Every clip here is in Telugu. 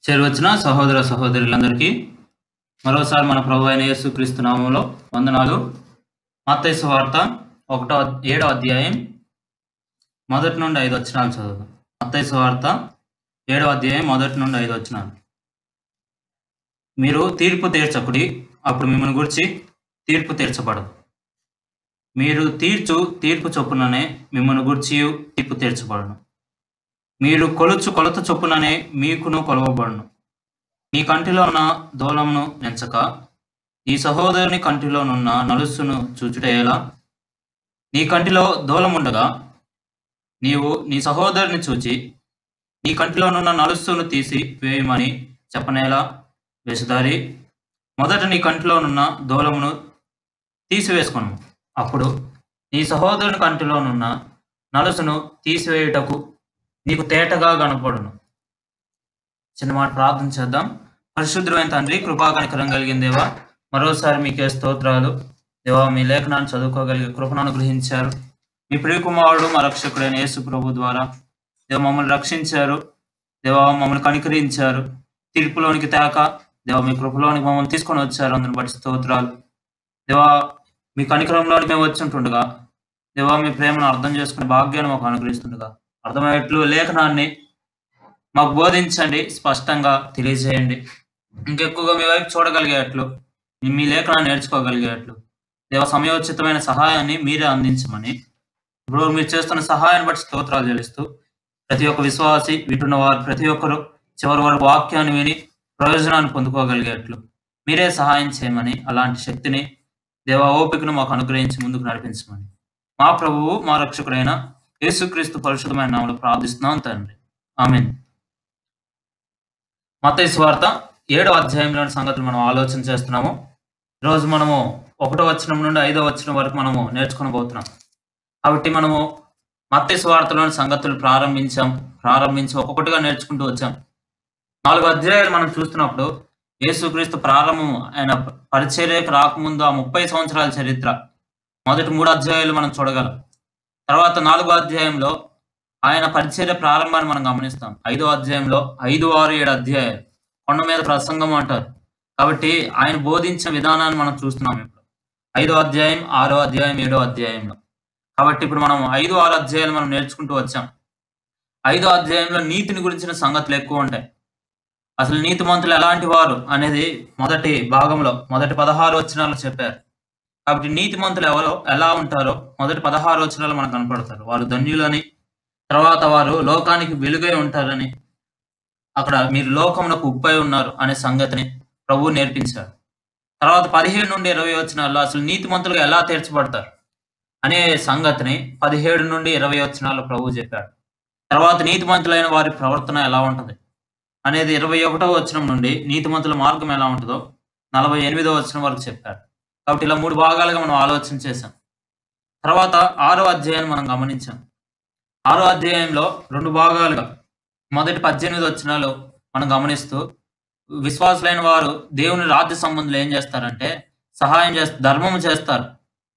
చేరువచ్చిన సహోదర సహోదరులందరికీ మరోసారి మన ప్రభు అయిన యేసుక్రీస్తు నామములో వందనాలు. మత్తయి సువార్త 7వ అధ్యాయం 1 నుండి 5 వచనాలు చదువుదాం. మత్తయి సువార్త 7వ అధ్యాయం 1 నుండి 5 వచనాలు. మీరు తీర్పు తీర్చకుడి, అప్పుడు మిమ్మల్ని గురించి తీర్పు తీర్చబడదు. మీరు తీర్పు చొప్పుననే మిమ్మల్ని గురించి తీర్పు తీర్చబడను. మీరు కొలత చొప్పుననే మీకును కొలవబడును. నీ కంటిలో ఉన్న దూలమును నెంచక నీ సహోదరుని కంటిలోనున్న నలుసును చూచుటేలా? నీ కంటిలో దూలముండగా నీవు నీ సహోదరుని చూచి నీ కంటిలోనున్న నలుసును తీసి వేయమని చెప్పనేలా? వేషధారి, మొదట నీ కంటిలోనున్న దూలమును తీసివేసుకొను, అప్పుడు నీ సహోదరుని కంటిలోనున్న నలుసును తీసివేయుటకు నీకు తేటగా కనపడును. చిన్న మాట ప్రార్థన చేద్దాం. పరిశుద్ధమైన తండ్రి, కృపా కనికరం కలిగిన దేవా, మరోసారి మీకే స్తోత్రాలు. దేవా, మీ లేఖనాన్ని చదువుకోగలిగే కృపను అనుగ్రహించారు. మీ ప్రియకుమారుడు మా రక్షకుడైన యేసు ప్రభు ద్వారా దేవ మమ్మల్ని రక్షించారు. దేవా, మమ్మల్ని కనికరించారు. తీర్పులోనికి తేక దేవా మీ కృపలోనికి మమ్మల్ని తీసుకొని వచ్చారు. అందుని బట్టి స్తోత్రాలు. దేవా, మీ కనికరంలోనికి మేము వచ్చుంటుండగా దేవా మీ ప్రేమను అర్థం చేసుకునే భాగ్యాన్ని మాకు అనుగ్రహిస్తుండగా అర్థమయ్యేట్లు లేఖనాన్ని మాకు బోధించండి, స్పష్టంగా తెలియజేయండి. ఇంకెక్కువగా మీ వైపు చూడగలిగేట్లు, మీ లేఖనాన్ని నేర్చుకోగలిగేట్లు దేవ సమయోచితమైన సహాయాన్ని మీరే అందించమని ఇప్పుడు మీరు చేస్తున్న సహాయాన్ని బట్టి స్తోత్రాలు చెల్లిస్తూ ప్రతి ఒక్క విశ్వాసి, వింటున్న వారు ప్రతి ఒక్కరు చివరి వరకు వాక్యాన్ని విని ప్రయోజనాన్ని పొందుకోగలిగేట్లు మీరే సహాయం చేయమని, అలాంటి శక్తిని దేవ ఓపికను మాకు అనుగ్రహించి ముందుకు నడిపించమని మా ప్రభువు మా రక్షకుడైన యేసుక్రీస్తు పరిశుద్ధమైన నామములో ప్రార్థిస్తున్నాం తండ్రి, ఆమేన్. మత్తయి సువార్త 7వ అధ్యాయంలోని సంగతులు మనం ఆలోచన చేస్తున్నాము. ఈరోజు మనము 1వ వచనం నుండి 5వ వచనం వరకు మనము నేర్చుకోబోతున్నాం. కాబట్టి మనము మత్తయి సువార్తలోని సంగతులు ప్రారంభించి ఒక్కొక్కటిగా నేర్చుకుంటూ వచ్చాం. 4 అధ్యాయాలు మనం చూస్తున్నప్పుడు యేసుక్రీస్తు ప్రారంభం, ఆయన పరిచర్యకు రాకముందు ఆ 30 సంవత్సరాల చరిత్ర మొదటి 3 అధ్యాయాలు మనం చూడగలం. తర్వాత 4వ అధ్యాయంలో ఆయన పరిచర్య ప్రారంభాన్ని మనం గమనిస్తాం. 5వ అధ్యాయంలో 5, 6, 7 అధ్యాయాలు కొండ మీద ప్రసంగం అంటారు. కాబట్టి ఆయన బోధించిన విధానాన్ని మనం చూస్తున్నాం ఇప్పుడు 5వ అధ్యాయం, 6వ అధ్యాయం, 7వ అధ్యాయంలో. కాబట్టి ఇప్పుడు మనం 5, 6 అధ్యాయాలు మనం నేర్చుకుంటూ వచ్చాం. 5వ అధ్యాయంలో నీతిని గురించిన సంగతులు ఎక్కువ ఉంటాయి. అసలు నీతిమంతులు ఎలాంటి వారు అనేది మొదటి భాగంలో మొదటి 16 వచనాలు చెప్పారు. కాబట్టి నీతిమంతులు ఎవరో ఎలా ఉంటారో మొదటి 16 వచనాలు మనకు కనపడతారు. వారు ధన్యులని, తర్వాత వారు లోకానికి వెలుగై ఉంటారని, అక్కడ మీరు లోకమునకు ఉప్పై ఉన్నారు అనే సంగతిని ప్రభువు నేర్పించారు. తర్వాత 15 నుండి 20 వచనాల్లో అసలు నీతిమంతులుగా ఎలా తీర్చబడతారు అనే సంగతిని 17 నుండి 20 వచనాల్లో ప్రభువు చెప్పాడు. తర్వాత నీతిమంతులైన వారి ప్రవర్తన ఎలా ఉంటుంది అనేది 21వ వచనం నుండి నీతిమంతుల మార్గం ఎలా ఉంటుందో 48వ వచనం వరకు చెప్పారు. కాబట్టి ఇలా 3 భాగాలుగా మనం ఆలోచన చేశాం. తర్వాత 6వ అధ్యాయాన్ని మనం గమనించాం. 6వ అధ్యాయంలో 2 భాగాలుగా మొదటి 18 వచనాలు మనం గమనిస్తూ విశ్వాసులైన వారు దేవుని రాజ్య సంబంధులు ఏం చేస్తారంటే సహాయం చేస్తారు, ధర్మం చేస్తారు.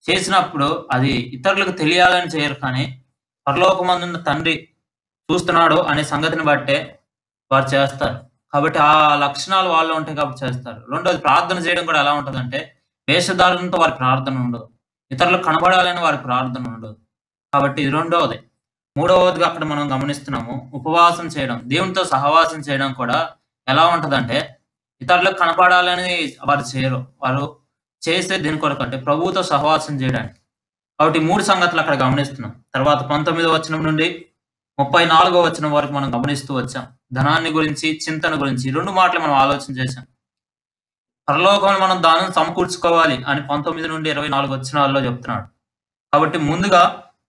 చేసినప్పుడు అది ఇతరులకు తెలియాలని చేయరు, కానీ పరలోకమందున్న తండ్రి చూస్తున్నాడు అనే సంగతిని బట్టే వారు చేస్తారు. కాబట్టి ఆ లక్షణాలు వాళ్ళు ఉంటాయి కాబట్టి చేస్తారు. రెండోది ప్రార్థన చేయడం కూడా ఎలా ఉంటుందంటే వేషధారణతో వారి ప్రార్థన ఉండదు, ఇతరులకు కనబడాలని వారి ప్రార్థన ఉండదు. కాబట్టి ఇది రెండవది. మూడవదిగా అక్కడ మనం గమనిస్తున్నాము ఉపవాసం చేయడం, దేవునితో సహవాసం చేయడం కూడా ఎలా ఉంటుందంటే ఇతరులకు కనపడాలని వారు చేయరు. వారు చేసే దీని కొరకు అంటే ప్రభువుతో సహవాసం చేయడానికి. కాబట్టి 3 సంగతులు అక్కడ గమనిస్తున్నాం. తర్వాత 19వ వచనం నుండి 34వ వచనం వరకు మనం గమనిస్తూ వచ్చాం. ధనాన్ని గురించి, చింతన గురించి 2 మాటలు మనం ఆలోచన చేశాం. పరలోకంలో మనం దానం సమకూర్చుకోవాలి అని 19 నుండి 24 వచనాల్లో చెప్తున్నాడు. కాబట్టి ముందుగా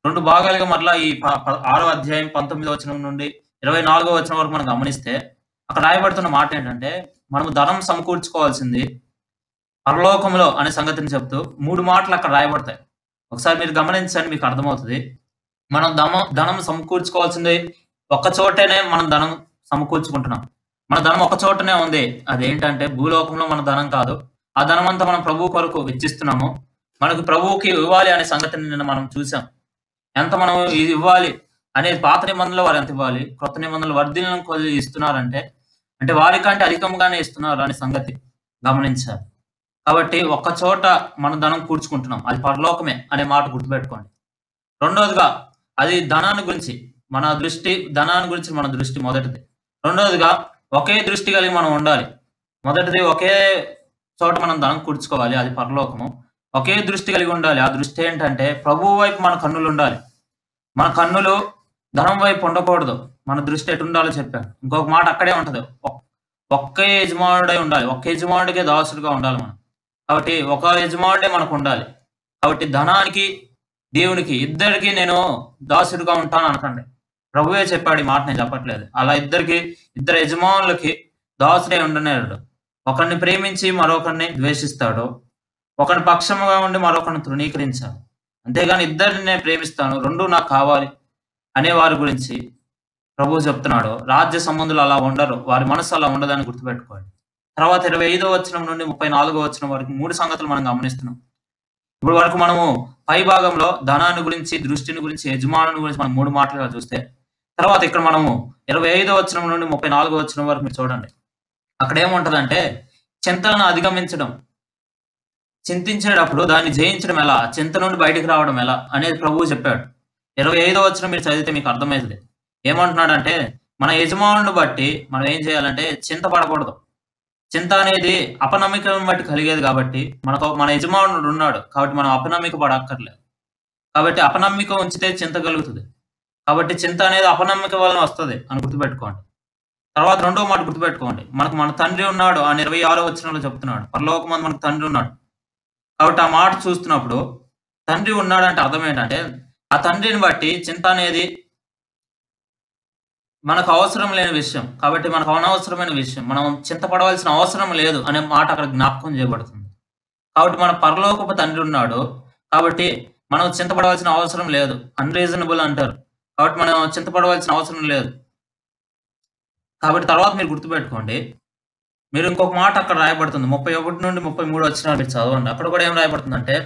2 భాగాలుగా మరలా ఈ 6వ అధ్యాయం 19వ వచనం నుండి 24వ వచనం వరకు మనం గమనిస్తే అక్కడ రాయబడుతున్న మాట ఏంటంటే మనము ధనం సమకూర్చుకోవాల్సింది పరలోకంలో అనే సంగతిని చెప్తూ 3 మాటలు అక్కడ రాయబడతాయి. ఒకసారి మీరు గమనించండి, మీకు అర్థమవుతుంది. మనం ధనం సమకూర్చుకోవాల్సింది ఒక్క చోటనే మనం ధనం సమకూర్చుకుంటున్నాం. మన ధనం ఒక చోటనే ఉంది. అదేంటంటే భూలోకంలో మన ధనం కాదు. ఆ ధనం అంతా మనం ప్రభువు కొరకు వెచ్చిస్తున్నాము. మనకు ప్రభువుకి ఇవ్వాలి అనే సంగతిని నిన్న మనం చూసాం. ఎంత మనం ఇది ఇవ్వాలి అనేది పాత నిబంధనలో వారు ఎంత ఇవ్వాలి, కొత్త నిబంధనలు వర్ధిల్లను కొద్ది ఇస్తున్నారంటే అంటే వారికంటే అధికంగానే ఇస్తున్నారు అనే సంగతి గమనించాలి. కాబట్టి ఒక్క చోట మనం ధనం కూర్చుకుంటున్నాం. అది పరలోకమే అనే మాట గుర్తుపెట్టుకోండి. రెండోదిగా అది ధనాన్ని గురించి ధనాన్ని గురించి మన దృష్టి మొదటిది. రెండోదిగా ఒకే దృష్టి కలిగి మనం ఉండాలి. మొదటిది ఒకే చోట మనం ధనం కూర్చుకోవాలి. అది పరలోకము. ఒకే దృష్టి కలిగి ఉండాలి. ఆ దృష్టి ఏంటంటే ప్రభువు వైపు మన కన్నులుండాలి. మన కన్నులు ధనం వైపు ఉండకూడదు. మన దృష్టి ఎటుండాలో చెప్పాను. ఇంకొక మాట అక్కడే ఉంటది. ఒకే యజమానుడై ఉండాలి. ఒక్క యజమానుడికే దాసుడుగా ఉండాలి మనం. కాబట్టి ఒక యజమానుడే మనకుండాలి. కాబట్టి ధనానికి, దేవునికి ఇద్దరికీ నేను దాసుడుగా ఉంటాను అనకండి. ప్రభువే చెప్పాడు ఈ మాట, నేను చెప్పట్లేదు. అలా ఇద్దరు యజమానులకి దాసుడై ఉండనేడు. ఒకరిని ప్రేమించి మరొకరిని ద్వేషిస్తాడు. ఒకరి పక్షముగా ఉండి మరొకరిని తృణీకరించాలి. అంతేగాని ఇద్దరిని నేను ప్రేమిస్తాను, రెండు నాకు కావాలి అనే వారి గురించి ప్రభువు చెప్తున్నాడు. రాజ్య సంబంధులు అలా ఉండరు. వారి మనసు అలా ఉండదని గుర్తుపెట్టుకోండి. తర్వాత 25వ వచనం నుండి 34వ వచనం వరకు 3 సంగతులు మనం గమనిస్తున్నాం. ఇప్పుడు వరకు మనము పై భాగంలో ధనాన్ని గురించి, దృష్టిని గురించి, యజమానుని గురించి మనం 3 మాటలుగా చూస్తే, తర్వాత ఇక్కడ మనము 25వ వచనం నుండి 34వ వచనం వరకు మీరు చూడండి. అక్కడ ఏముంటదంటే చింతలను అధిగమించడం, చింతించేటప్పుడు దాన్ని జయించడం ఎలా, చింత నుండి బయటికి రావడం ఎలా అనేది ప్రభువు చెప్పాడు. 25వ వచనం మీరు చదివితే మీకు అర్థమవుతుంది. ఏమంటున్నాడంటే మన యజమానుని బట్టి మనం ఏం చేయాలంటే చింతపడకూడదు. చింత అనేది అపనమ్మికను బట్టి కలిగేది కాబట్టి మన యజమానుడు ఉన్నాడు కాబట్టి మనం అపనమ్మిక పడక్కర్లేదు. కాబట్టి అపనమ్మిక ఉంచితే చింత కలుగుతుంది. కాబట్టి చింత అనేది అపనమ్మిక వలన వస్తుంది అని గుర్తుపెట్టుకోండి. తర్వాత రెండో మాట గుర్తుపెట్టుకోండి, మన తండ్రి ఉన్నాడు అని 26వ వచనంలో చెప్తున్నాడు. పరలోకమందు మనకు తండ్రి ఉన్నాడు. కాబట్టి ఆ మాట చూస్తున్నప్పుడు తండ్రి ఉన్నాడంటే అర్థం ఏంటంటే ఆ తండ్రిని బట్టి చింత అనేది మనకు అవసరం లేని విషయం. కాబట్టి మనకు అనవసరమైన విషయం. మనం చింతపడవలసిన అవసరం లేదు అనే మాట అక్కడ జ్ఞాపకం చేయబడుతుంది. కాబట్టి మన పరలోకపు తండ్రి ఉన్నాడు కాబట్టి మనం చింతపడవలసిన అవసరం లేదు. అన్రీజనబుల్ అంటారు. కాబట్టి మనం చింతపడవలసిన అవసరం లేదు. కాబట్టి తర్వాత మీరు గుర్తుపెట్టుకోండి, మీరు ఇంకొక మాట అక్కడ రాయబడుతుంది. 31 నుండి 33 వచనాలు మీరు చదవండి. అక్కడ కూడా ఏం రాయబడుతుందంటే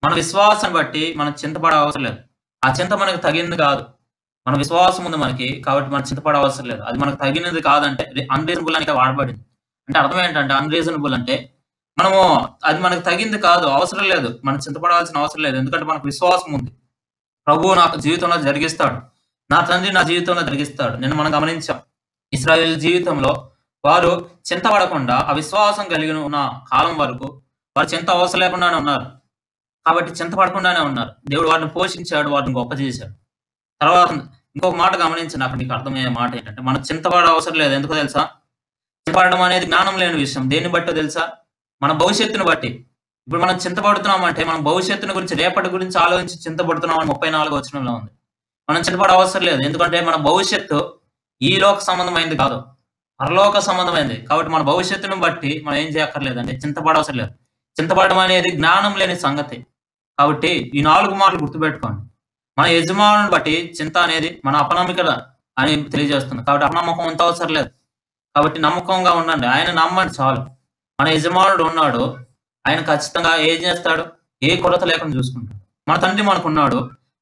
మన విశ్వాసం బట్టి మనం చింతపడే అవసరం లేదు. ఆ చింత మనకు తగింది కాదు. మన విశ్వాసం ఉంది మనకి, కాబట్టి మనం చింతపడే అవసరం లేదు. అది మనకు తగినది కాదంటే అన్రీజనబుల్ అని వాడబడింది. అంటే అర్థం ఏంటంటే అన్రీజనబుల్ అంటే అది మనకు తగింది కాదు, అవసరం లేదు, మనం చింతపడవలసిన అవసరం లేదు. ఎందుకంటే మనకు విశ్వాసం ఉంది. ప్రభువు నాకు జీవితంలో జరిగిస్తాడు, నా తండ్రి నా జీవితంలో జరిగిస్తాడు. మనం గమనించాం ఇశ్రాయేలు జీవితంలో వారు చింతపడకుండా అవిశ్వాసం కలిగి ఉన్న కాలం వరకు వారు చింత అవసరం లేకుండానే ఉన్నారు. కాబట్టి చింతపడకుండానే ఉన్నారు. దేవుడు వారిని పోషించాడు, వారిని గొప్ప చేశాడు. తర్వాత ఇంకొక మాట గమనించండి, అక్కడ మీకు అర్థమయ్యే మాట ఏంటంటే మనం చింతపడ అవసరం లేదు. ఎందుకో తెలుసా? చింతపడడం అనేది జ్ఞానం లేని విషయం. దేన్ని బట్టో తెలుసా? మన భవిష్యత్తును బట్టి. ఇప్పుడు మనం చింతపడుతున్నామంటే మనం భవిష్యత్తుని గురించి, రేపటి గురించి ఆలోచించి చింతపడుతున్నామని 34వ వచనంలో ఉంది. మనం చింతపడ అవసరం లేదు. ఎందుకంటే మన భవిష్యత్తు ఈ లోక సంబంధమైంది కాదు, పరలోక సంబంధమైంది. కాబట్టి మన భవిష్యత్తును బట్టి మనం ఏం చేయక్కర్లేదండి, చింతపడవసరం లేదు. చింతపడడం అనేది జ్ఞానం లేని సంగతి. కాబట్టి ఈ 4 మాటలు గుర్తుపెట్టుకోండి. మన యజమానుని బట్టి చింత అనేది మన అపనమ్మికత అని తెలియజేస్తుంది. కాబట్టి అపనమ్మకం అంత అవసరం లేదు. కాబట్టి నమ్మకంగా ఉండండి, ఆయన నమ్మండి చాలు. మన యజమానుడు ఉన్నాడు, ఆయన ఖచ్చితంగా ఏం చేస్తాడు, ఏ కొరత లేకుండా చూసుకుంటాడు. మన తండ్రి మనకున్నాడు,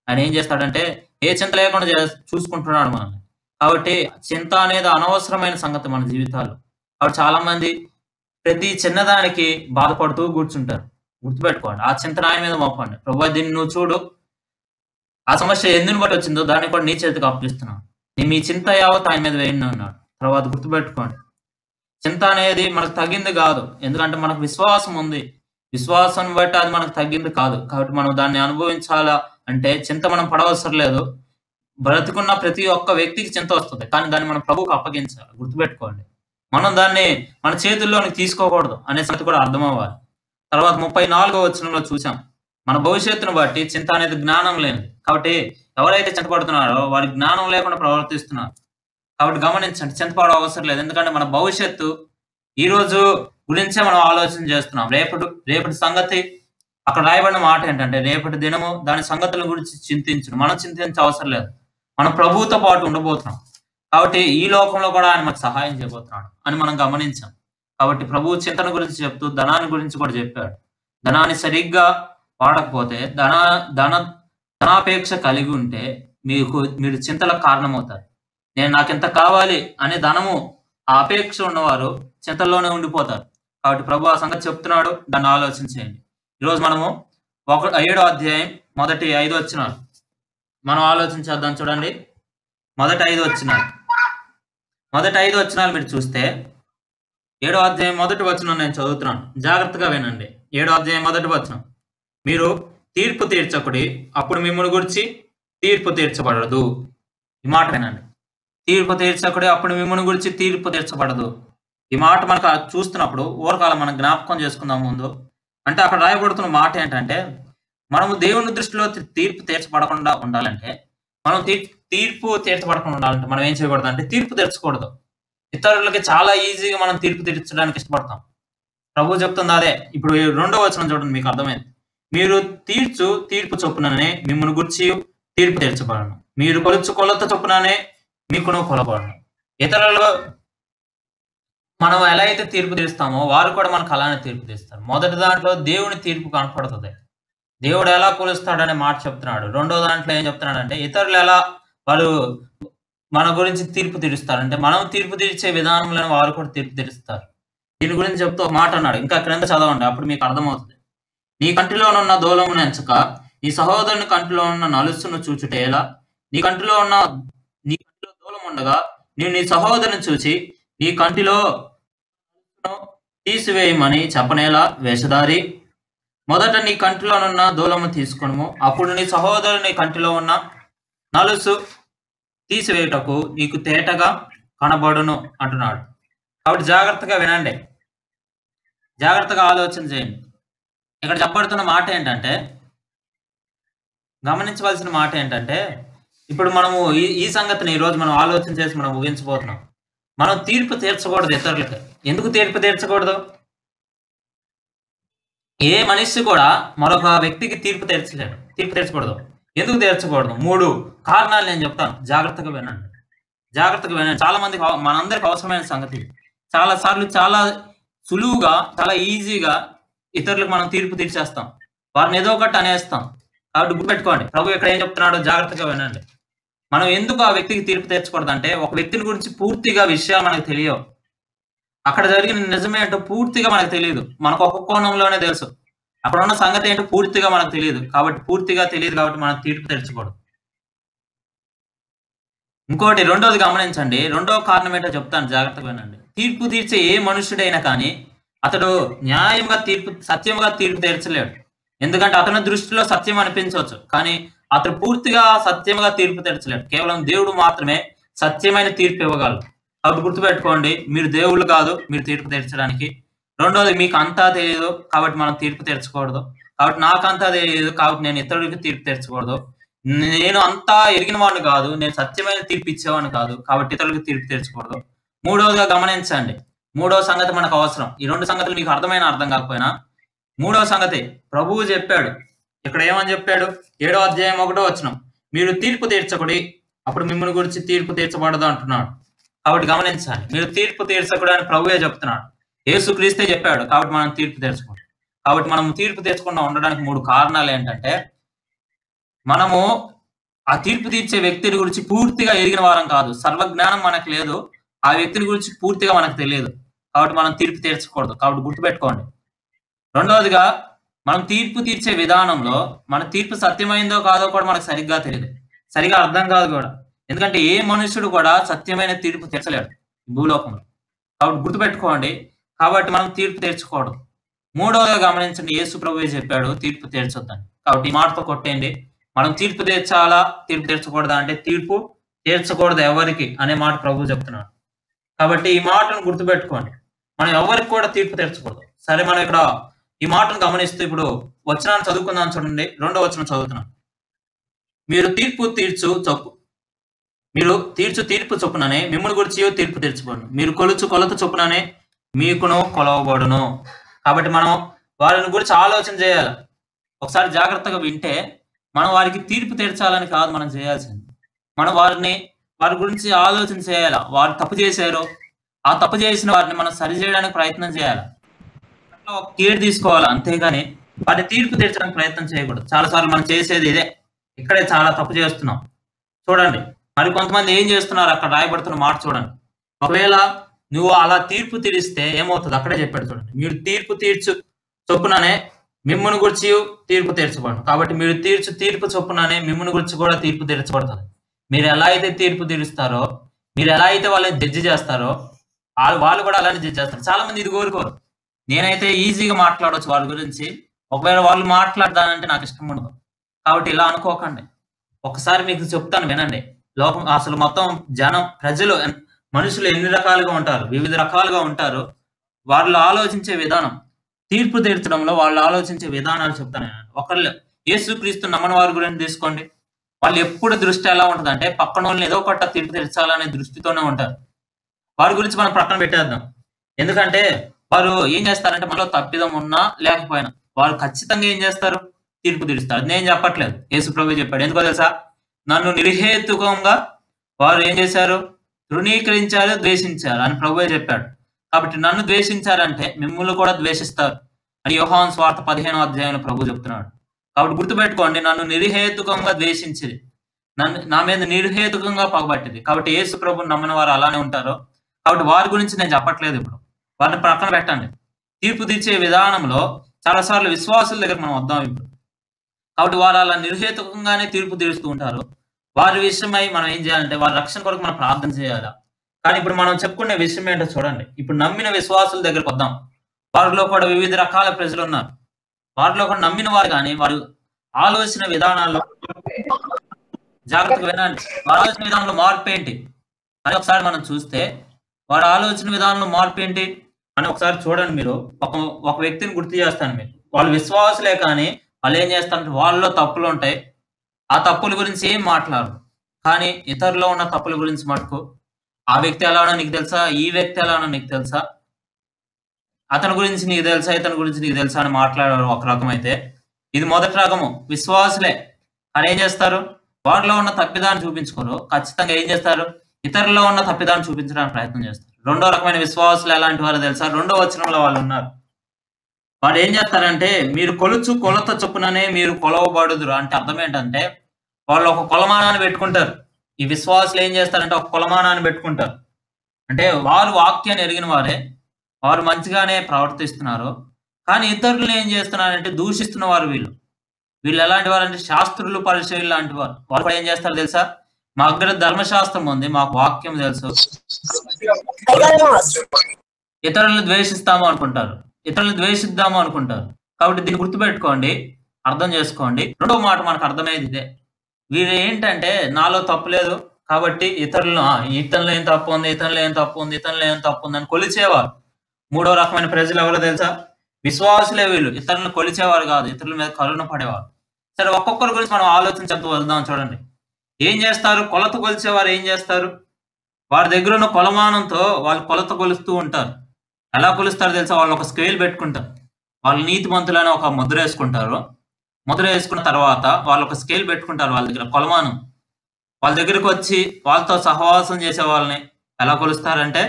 ఆయన ఏం చేస్తాడంటే ఏ చింత లేకుండా చూసుకుంటున్నాడు మనల్ని. కాబట్టి చింత అనేది అనవసరమైన సంగతి మన జీవితాల్లో. కాబట్టి చాలా మంది ప్రతి చిన్నదానికి బాధపడుతూ కూర్చుంటారు. గుర్తుపెట్టుకోండి, ఆ చింత ఆయన మీద మోపండి. ప్రభు దీన్ని నువ్వు చూడు, ఆ సమస్య ఎందుని బట్టి వచ్చిందో దాన్ని కూడా నీ చేతికి అప్పగిస్తున్నాను, మీ చింత యావత్ ఆయన మీద వేయండి అన్నాడు. తర్వాత గుర్తుపెట్టుకోండి, చింత అనేది మనకు తగ్గింది కాదు. ఎందుకంటే మనకు విశ్వాసం ఉంది. విశ్వాసం బట్టి అది మనకు తగ్గింది కాదు. కాబట్టి మనం దాన్ని అనుభవించాలా అంటే చింత మనం పడవసరం లేదు. బ్రతుకున్న ప్రతి ఒక్క వ్యక్తికి చింత వస్తుంది, కానీ దాన్ని మనం ప్రభువుకు అప్పగించాలి. గుర్తుపెట్టుకోండి, మనం దాన్ని మన చేతుల్లోనికి తీసుకోకూడదు అనే సంగతి కూడా అర్థం అవ్వాలి. తర్వాత 34వ వచనంలో చూసాం, మన భవిష్యత్తును బట్టి చింత అనేది జ్ఞానం లేనిది. కాబట్టి ఎవరైతే చింతపడుతున్నారో వారి జ్ఞానం లేకుండా ప్రవర్తిస్తున్నారు. కాబట్టి గమనించండి, చింతపడ అవసరం లేదు. ఎందుకంటే మన భవిష్యత్తు ఈ రోజు గురించే మనం ఆలోచన చేస్తున్నాం. రేపటి సంగతి అక్కడ రాయబడిన మాట ఏంటంటే రేపటి దినము దాని సంగతుల గురించి చింతించు. మనం చింతించే అవసరం లేదు, మనం ప్రభువుతో పాటు ఉండబోతున్నాం. కాబట్టి ఈ లోకంలో కూడా ఆయన మనకు సహాయం చేయబోతున్నాడు అని మనం గమనించాం. కాబట్టి ప్రభువు చింతన గురించి చెప్తూ ధనాన్ని గురించి కూడా చెప్పాడు. ధనాన్ని వాడకపోతే ధనాపేక్ష కలిగి ఉంటే మీరు చింతలకు కారణమవుతారు. నాకింత కావాలి అనే ధనము ఆ అపేక్ష ఉన్నవారు చింతల్లోనే ఉండిపోతారు. కాబట్టి ప్రభు ఆ సంగతి చెప్తున్నాడు. దాన్ని ఆలోచించేయండి. ఈరోజు మనము 7వ అధ్యాయం మొదటి 5 వచనాలు మనం ఆలోచించేద్దాం. చూడండి, మొదటి 5 వచనాలు. మొదటి 5 వచనాలు మీరు చూస్తే 7వ అధ్యాయం మొదటి వచనం నేను చదువుతున్నాను. జాగ్రత్తగా వినండి. 7వ అధ్యాయం మొదటి వచనం. మీరు తీర్పు తీర్చకుడి, అప్పుడు మిమ్మల్ని గురించి తీర్పు తీర్చబడదు. ఈ మాట వినండి. తీర్పు తీర్చకుడి, అప్పుడు మిమ్మల్ని గురించి తీర్పు తీర్చబడదు. ఈ మాట మనకు చూస్తున్నప్పుడు ఊరకాలం మనం జ్ఞాపకం చేసుకుందాం ముందు. అంటే అక్కడ రాయబడుతున్న మాట ఏంటంటే, మనము దేవుని దృష్టిలో తీర్పు తీర్చబడకుండా ఉండాలంటే, మనం తీర్పు తీర్చబడకుండా ఉండాలంటే మనం ఏం చేయకూడదు అంటే తీర్పు తీర్చకూడదు. ఇతరులకి చాలా ఈజీగా మనం తీర్పు తీర్చడానికి ఇష్టపడతాం. ప్రభు చెప్తుంది అదే. ఇప్పుడు 2వ వచనం చూడండి, మీకు అర్థమైంది. మీరు తీర్పు చొప్పుననే మిమ్మల్ని గురించి తీర్పు తీర్చబడను, మీరు కొలత చొప్పుననే మీకును కొలబడను. ఇతరులు మనం ఎలా అయితే తీర్పు తీస్తామో వారు కూడా మనకు అలానే తీర్పు తీస్తారు. మొదటి దాంట్లో దేవుని తీర్పు కనపడుతుంది. దేవుడు ఎలా కొలుస్తాడనే మాట చెప్తున్నాడు. రెండో దాంట్లో ఏం చెప్తున్నాడంటే ఇతరులు ఎలా వాళ్ళు మన గురించి తీర్పు తీరుస్తారంటే మనం తీర్పు తీర్చే విధానంలో వారు కూడా తీర్పు తీరుస్తారు. దీని గురించి చెప్తూ ఒక మాట అన్నాడు. ఇంకా క్రింద చదవండి, అప్పుడు మీకు అర్థమవుతుంది. నీ కంటిలోనున్న దూలమును ఎంచక నీ సహోదరుని కంటిలో ఉన్న నలుసును చూచుటే ఎలా? నీ కంటిలో దూలం ఉండగా నీవు నీ సహోదరుని చూచి నీ కంటిలో తీసివేయమని చెప్పనేలా వేషధారి? మొదట నీ కంటిలోనున్న దూలము తీసుకొనుము, అప్పుడు నీ సహోదరుని కంటిలో ఉన్న నలుసు తీసివేయటకు నీకు తేటగా కనబడును అంటున్నాడు. కాబట్టి జాగ్రత్తగా వినండి, జాగ్రత్తగా ఆలోచన చేయండి. ఇక్కడ చెప్పబడుతున్న మాట ఏంటంటే, గమనించవలసిన మాట ఏంటంటే, ఇప్పుడు మనము ఈ సంగతిని ఈరోజు మనం ఆలోచన చేసి మనం ముగించబోతున్నాం. మనం తీర్పు తీర్చకూడదు ఇతరులకి. ఎందుకు తీర్పు తీర్చకూడదు? ఏ మనిషి కూడా మరొక వ్యక్తికి తీర్పు తీర్చకూడదు. ఎందుకు తీర్చకూడదు? 3 కారణాలు నేను చెప్తాను. జాగ్రత్తగా వినండి. చాలా మందికి మనందరికి అవసరమైన సంగతి. చాలా సార్లు చాలా సులువుగా చాలా ఈజీగా ఇతరులకు మనం తీర్పు తీర్చేస్తాం, వారిని ఏదో ఒకటి అనేస్తాం. కాబట్టి గుర్తుపెట్టుకోండి, ప్రభు ఇక్కడ ఏం చెప్తున్నాడో జాగ్రత్తగా వినండి. మనం ఎందుకు ఆ వ్యక్తికి తీర్పు తీర్చకూడదు అంటే, ఒక వ్యక్తిని గురించి పూర్తిగా విషయాలు మనకు తెలియవు. అక్కడ జరిగిన నిజమే ఏంటో పూర్తిగా మనకు తెలియదు. మనకు ఒక కోణంలోనే తెలుసు. అక్కడ ఉన్న సంగతి ఏంటో పూర్తిగా మనకు తెలియదు. కాబట్టి మనం తీర్పు తీర్చకూడదు. ఇంకోటి రెండోది గమనించండి. రెండో కారణం ఏంటో చెప్తాను, జాగ్రత్తగా వినండి. తీర్పు తీర్చే ఏ మనుషుడైనా కానీ అతడు సత్యంగా తీర్పు తీర్చలేడు. ఎందుకంటే అతని దృష్టిలో సత్యం అనిపించవచ్చు, కానీ అతడు పూర్తిగా సత్యంగా తీర్పు తీర్చలేడు. కేవలం దేవుడు మాత్రమే సత్యమైన తీర్పు ఇవ్వగలడు. కాబట్టి గుర్తుపెట్టుకోండి, మీరు దేవుళ్ళు కాదు మీరు తీర్పు తీర్చడానికి. రెండోది, మీకు అంతా తెలియదు కాబట్టి మనం తీర్పు తీర్చకూడదు. కాబట్టి నాకు అంతా తెలియదు కాబట్టి నేను ఇతరులకి తీర్పు తీర్చకూడదు. నేను అంతా ఎరిగిన వాడిని కాదు, నేను సత్యమైన తీర్పు ఇచ్చేవాడిని కాదు కాబట్టి ఇతరులకు తీర్పు తీర్చకూడదు. మూడవదిగా గమనించండి, మూడవ సంగతి మనకు అవసరం. ఈ 2 సంగతులు మీకు అర్థం కాకపోయినా మూడవ సంగతి ప్రభువు చెప్పాడు. ఇక్కడ ఏమని చెప్పాడు? 7వ అధ్యాయం 1వ వచనం. మీరు తీర్పు తీర్చకుడి, అప్పుడు మిమ్మల్ని గురించి తీర్పు తీర్చబడదు అంటున్నాడు. కాబట్టి గమనించాలి, మీరు తీర్పు తీర్చకుడు అని ప్రభువే చెప్తున్నాడు. యేసుక్రీస్తే చెప్పాడు. కాబట్టి మనం తీర్పు తీర్చకూడదు. కాబట్టి మనం తీర్పు తీర్చకుండా ఉండడానికి 3 కారణాలు ఏంటంటే, మనము ఆ తీర్పు తీర్చే వ్యక్తిని గురించి పూర్తిగా ఎరిగిన వారం కాదు. సర్వజ్ఞానం మనకు లేదు. ఆ వ్యక్తిని గురించి పూర్తిగా మనకు తెలియదు. కాబట్టి మనం తీర్పు తీర్చకూడదు. కాబట్టి గుర్తుపెట్టుకోండి. రెండవదిగా, మనం తీర్పు తీర్చే విధానంలో మన తీర్పు సత్యమైందో కాదో కూడా మనకు సరిగ్గా తెలియదు, సరిగా అర్థం కాదు కూడా. ఎందుకంటే ఏ మనుషుడు కూడా సత్యమైన తీర్పు తీర్చలేడు భూలోకంలో. కాబట్టి గుర్తుపెట్టుకోండి. కాబట్టి మనం తీర్పు తీర్చకూడదు. మూడవదిగా గమనించండి, యేసు ప్రభువే చెప్పాడు తీర్పు తీర్చొద్దని. కాబట్టి ఈ మాటతో కొట్టేయండి. మనం తీర్పు తీర్చాలా తీర్పు తీర్చకూడదా అంటే, తీర్పు తీర్చకూడదు ఎవరికి అనే మాట ప్రభువు చెప్తున్నాడు. కాబట్టి ఈ మాటను గుర్తుపెట్టుకోండి, మనం ఎవరికి కూడా తీర్పు తీర్చకూడదు. సరే, మనం ఇక్కడ ఈ మాటను గమనిస్తూ ఇప్పుడు వచనాన్ని చదువుకుందాం. చూడండి, 2వ వచనం చదువుతున్నాం. మీరు తీర్పు చొప్పుననే మిమ్మల్ని గురించి తీర్పు తీర్చబడును, మీరు కొలత చొప్పుననే మీకును కొలవబడును. కాబట్టి మనం వారిని గురించి ఆలోచన చేయాలి. ఒకసారి జాగ్రత్తగా వింటే, మనం వారికి తీర్పు తీర్చాలని కాదు మనం చేయాల్సింది. మనం వారి గురించి ఆలోచన చేయాలి. వారు తప్పు చేశారు, ఆ తప్పు చేసిన వారిని మనం సరి చేయడానికి ప్రయత్నం చేయాలి. కేర్ తీసుకోవాలి, అంతేగాని వారిని తీర్పు తీర్చడానికి ప్రయత్నం చేయకూడదు. చాలాసార్లు మనం చేసేది ఇదే. ఇక్కడే చాలా తప్పు చేస్తున్నాం. చూడండి, మరి కొంతమంది ఏం చేస్తున్నారు, అక్కడ రాయబడుతున్న మాట చూడండి. ఒకవేళ నువ్వు అలా తీర్పు తీరిస్తే ఏమవుతుంది అక్కడే చెప్పాడు చూడండి. మీరు తీర్పు తీర్చు చొప్పుననే మిమ్మును గురించి తీర్పు తీర్చబడను. కాబట్టి మీరు తీర్చు తీర్పు చొప్పుననే మిమ్మును గురించి కూడా తీర్పు తీర్చబడుతుంది. మీరు ఎలా అయితే తీర్పు తీరుస్తారో, మీరు ఎలా అయితే వాళ్ళని జడ్జి చేస్తారో వాళ్ళు కూడా అలానే జడ్జి చేస్తారు. చాలా మంది ఇది కోరుకోరు. నేనైతే ఈజీగా మాట్లాడవచ్చు వాళ్ళ గురించి. ఒకవేళ వాళ్ళు మాట్లాడదానంటే నాకు ఇష్టం ఉండదు. కాబట్టి ఇలా అనుకోకండి. ఒకసారి మీకు చెప్తాను వినండి. లోకం అసలు మొత్తం ప్రజలు మనుషులు ఎన్ని రకాలుగా ఉంటారు, వివిధ రకాలుగా ఉంటారు. వాళ్ళు ఆలోచించే విధానం, తీర్పు తీర్చడంలో వాళ్ళు ఆలోచించే విధానాలు చెప్తాను నేను. ఒకళ్ళు యేసుక్రీస్తు నమ్మని వారి గురించి తీసుకోండి. వాళ్ళు ఎప్పుడు దృష్టి ఎలా ఉంటుందంటే పక్కన వాళ్ళని ఏదో ఒకట తీర్పు తీర్చాలనే దృష్టితోనే ఉంటారు. వారి గురించి మనం పక్కన పెట్టేద్దాం. ఎందుకంటే వారు ఏం చేస్తారంటే మనలో తప్పిదం ఉన్నా లేకపోయినా వారు ఖచ్చితంగా ఏం చేస్తారు, తీర్పు తీరుస్తారు. అది నేను చెప్పట్లేదు, యేసు ప్రభువే చెప్పాడు. ఎందుకో తెలుసా? నన్ను నిర్హేతుకంగా వారు ఏం చేశారు, తృణీకరించారు, ద్వేషించారు అని ప్రభువే చెప్పాడు. కాబట్టి నన్ను ద్వేషించారంటే మిమ్మల్ని కూడా ద్వేషిస్తారు అని యోహాను సువార్త 15వ అధ్యాయంలో ప్రభు చెప్తున్నాడు. కాబట్టి గుర్తుపెట్టుకోండి, నన్ను నిర్హేతుకంగా ద్వేషించింది, నా మీద నిర్హేతుకంగా పగబట్టింది. కాబట్టి యేసు ప్రభుని నమ్మని వారు అలానే ఉంటారు. కాబట్టి వారి గురించి నేను చెప్పట్లేదు. ఇప్పుడు వారిని ప్రక్కన పెట్టండి. తీర్పు తీర్చే విధానంలో చాలాసార్లు విశ్వాసుల దగ్గర మనం వద్దాం ఇప్పుడు. కాబట్టి వారు అలా నిర్హేతుకంగానే తీర్పు తీరుస్తూ ఉంటారు. వారి విషయమై మనం ఏం చేయాలంటే వారి రక్షణ కొరకు మనం ప్రార్థన చేయాలి. కానీ ఇప్పుడు మనం చెప్పుకునే విషయం ఏంటో చూడండి. ఇప్పుడు నమ్మిన విశ్వాసుల దగ్గరకు వద్దాం. వారిలో కూడా వివిధ రకాల ప్రజలు ఉన్నారు. వారిలో కూడా నమ్మిన వారు కానీ వారు ఆలోచన విధానాల్లో జాగ్రత్తగా వినండి. వారి ఆలోచన విధానంలో మార్పు ఏంటి అని ఒకసారి మనం చూస్తే, వారి ఆలోచన విధానంలో మార్పు ఏంటి అని ఒకసారి చూడండి. మీరు ఒక వ్యక్తిని గుర్తు చేస్తాను మీకు. వాళ్ళు విశ్వాసులే కానీ వాళ్ళు ఏం చేస్తారంటే వాళ్ళలో తప్పులు ఉంటాయి. ఆ తప్పుల గురించి ఏం మాట్లాడరు. కానీ ఇతరులో ఉన్న తప్పుల గురించి మటుకు ఆ వ్యక్తి ఎలానో నీకు తెలుసా, ఈ వ్యక్తి ఎలానో నీకు తెలుసా, అతని గురించి నీకు తెలుసా, ఇతని గురించి నీకు తెలుసా అని మాట్లాడారు ఒక రకం. అయితే ఇది మొదటి రకము, విశ్వాసులే. కానీ ఏం చేస్తారు, వారిలో ఉన్న తప్పిదాన్ని చూపించుకోరు. ఖచ్చితంగా ఏం చేస్తారు, ఇతరుల్లో ఉన్న తప్పిదాన్ని చూపించడానికి ప్రయత్నం చేస్తారు. రెండో రకమైన విశ్వాసులు ఎలాంటి వారు తెలుసా? 2వ వచనంలో వాళ్ళు ఉన్నారు. వాడు ఏం చేస్తారంటే మీరు కొలత చొప్పుననే మీరు కొలవబడుదురు అంటే అర్థం ఏంటంటే వాళ్ళు ఒక కొలమానాన్ని పెట్టుకుంటారు. ఈ విశ్వాసులు ఏం చేస్తారంటే ఒక కొలమానాన్ని పెట్టుకుంటారు. అంటే వారు వాక్యాన్ని ఎరిగిన వారే, వారు మంచిగానే ప్రవర్తిస్తున్నారు. కానీ ఇతరులను ఏం చేస్తున్నారంటే దూషిస్తున్న వారు వీళ్ళు ఎలాంటి వారు అంటే శాస్త్రులు, పరిచయులు లాంటి వారు. వాళ్ళు కూడా ఏం చేస్తారు తెలుసా? మా దగ్గర ధర్మశాస్త్రం ఉంది, మాకు వాక్యం తెలుసు, ఇతరులను ద్వేషిస్తాము అనుకుంటారు, ఇతరులను ద్వేషిద్దాము అనుకుంటారు. కాబట్టి దీన్ని గుర్తుపెట్టుకోండి, అర్థం చేసుకోండి. రెండో మాట మనకు అర్థమయ్యేది ఇదే. వీరు ఏంటంటే నాలో తప్పు లేదు కాబట్టి ఇతరులను ఇతరులు ఏం తప్పు ఉంది, ఇతరులు ఏం తప్పు ఉంది, ఇతరులు ఏం తప్పు ఉంది అని కొలిచేవారు. మూడో రకమైన ప్రజలు ఎవరో తెలుసా? విశ్వాసులే. వీళ్ళు ఇతరులను కొలిచేవారు కాదు, ఇతరుల మీద కరుణ పడేవారు. సరే, ఒక్కొక్కరి గురించి మనం ఆలోచించబోతూ వెళ్దాం. చూడండి ఏం చేస్తారు. కొలత కొలిచేవారు ఏం చేస్తారు, వారి దగ్గర ఉన్న కొలమానంతో వాళ్ళు కొలత కొలుస్తూ ఉంటారు. ఎలా కొలుస్తారు తెలుసా? వాళ్ళు ఒక స్కేల్ పెట్టుకుంటారు. వాళ్ళు నీతిమంతులని ఒక ముద్ర వేసుకుంటారు. ముద్ర వేసుకున్న తర్వాత వాళ్ళు ఒక స్కేల్ పెట్టుకుంటారు. వాళ్ళ దగ్గర కొలమానం. వాళ్ళ దగ్గరికి వచ్చి వాళ్ళతో సహవాసం చేసే వాళ్ళని ఎలా కొలుస్తారంటే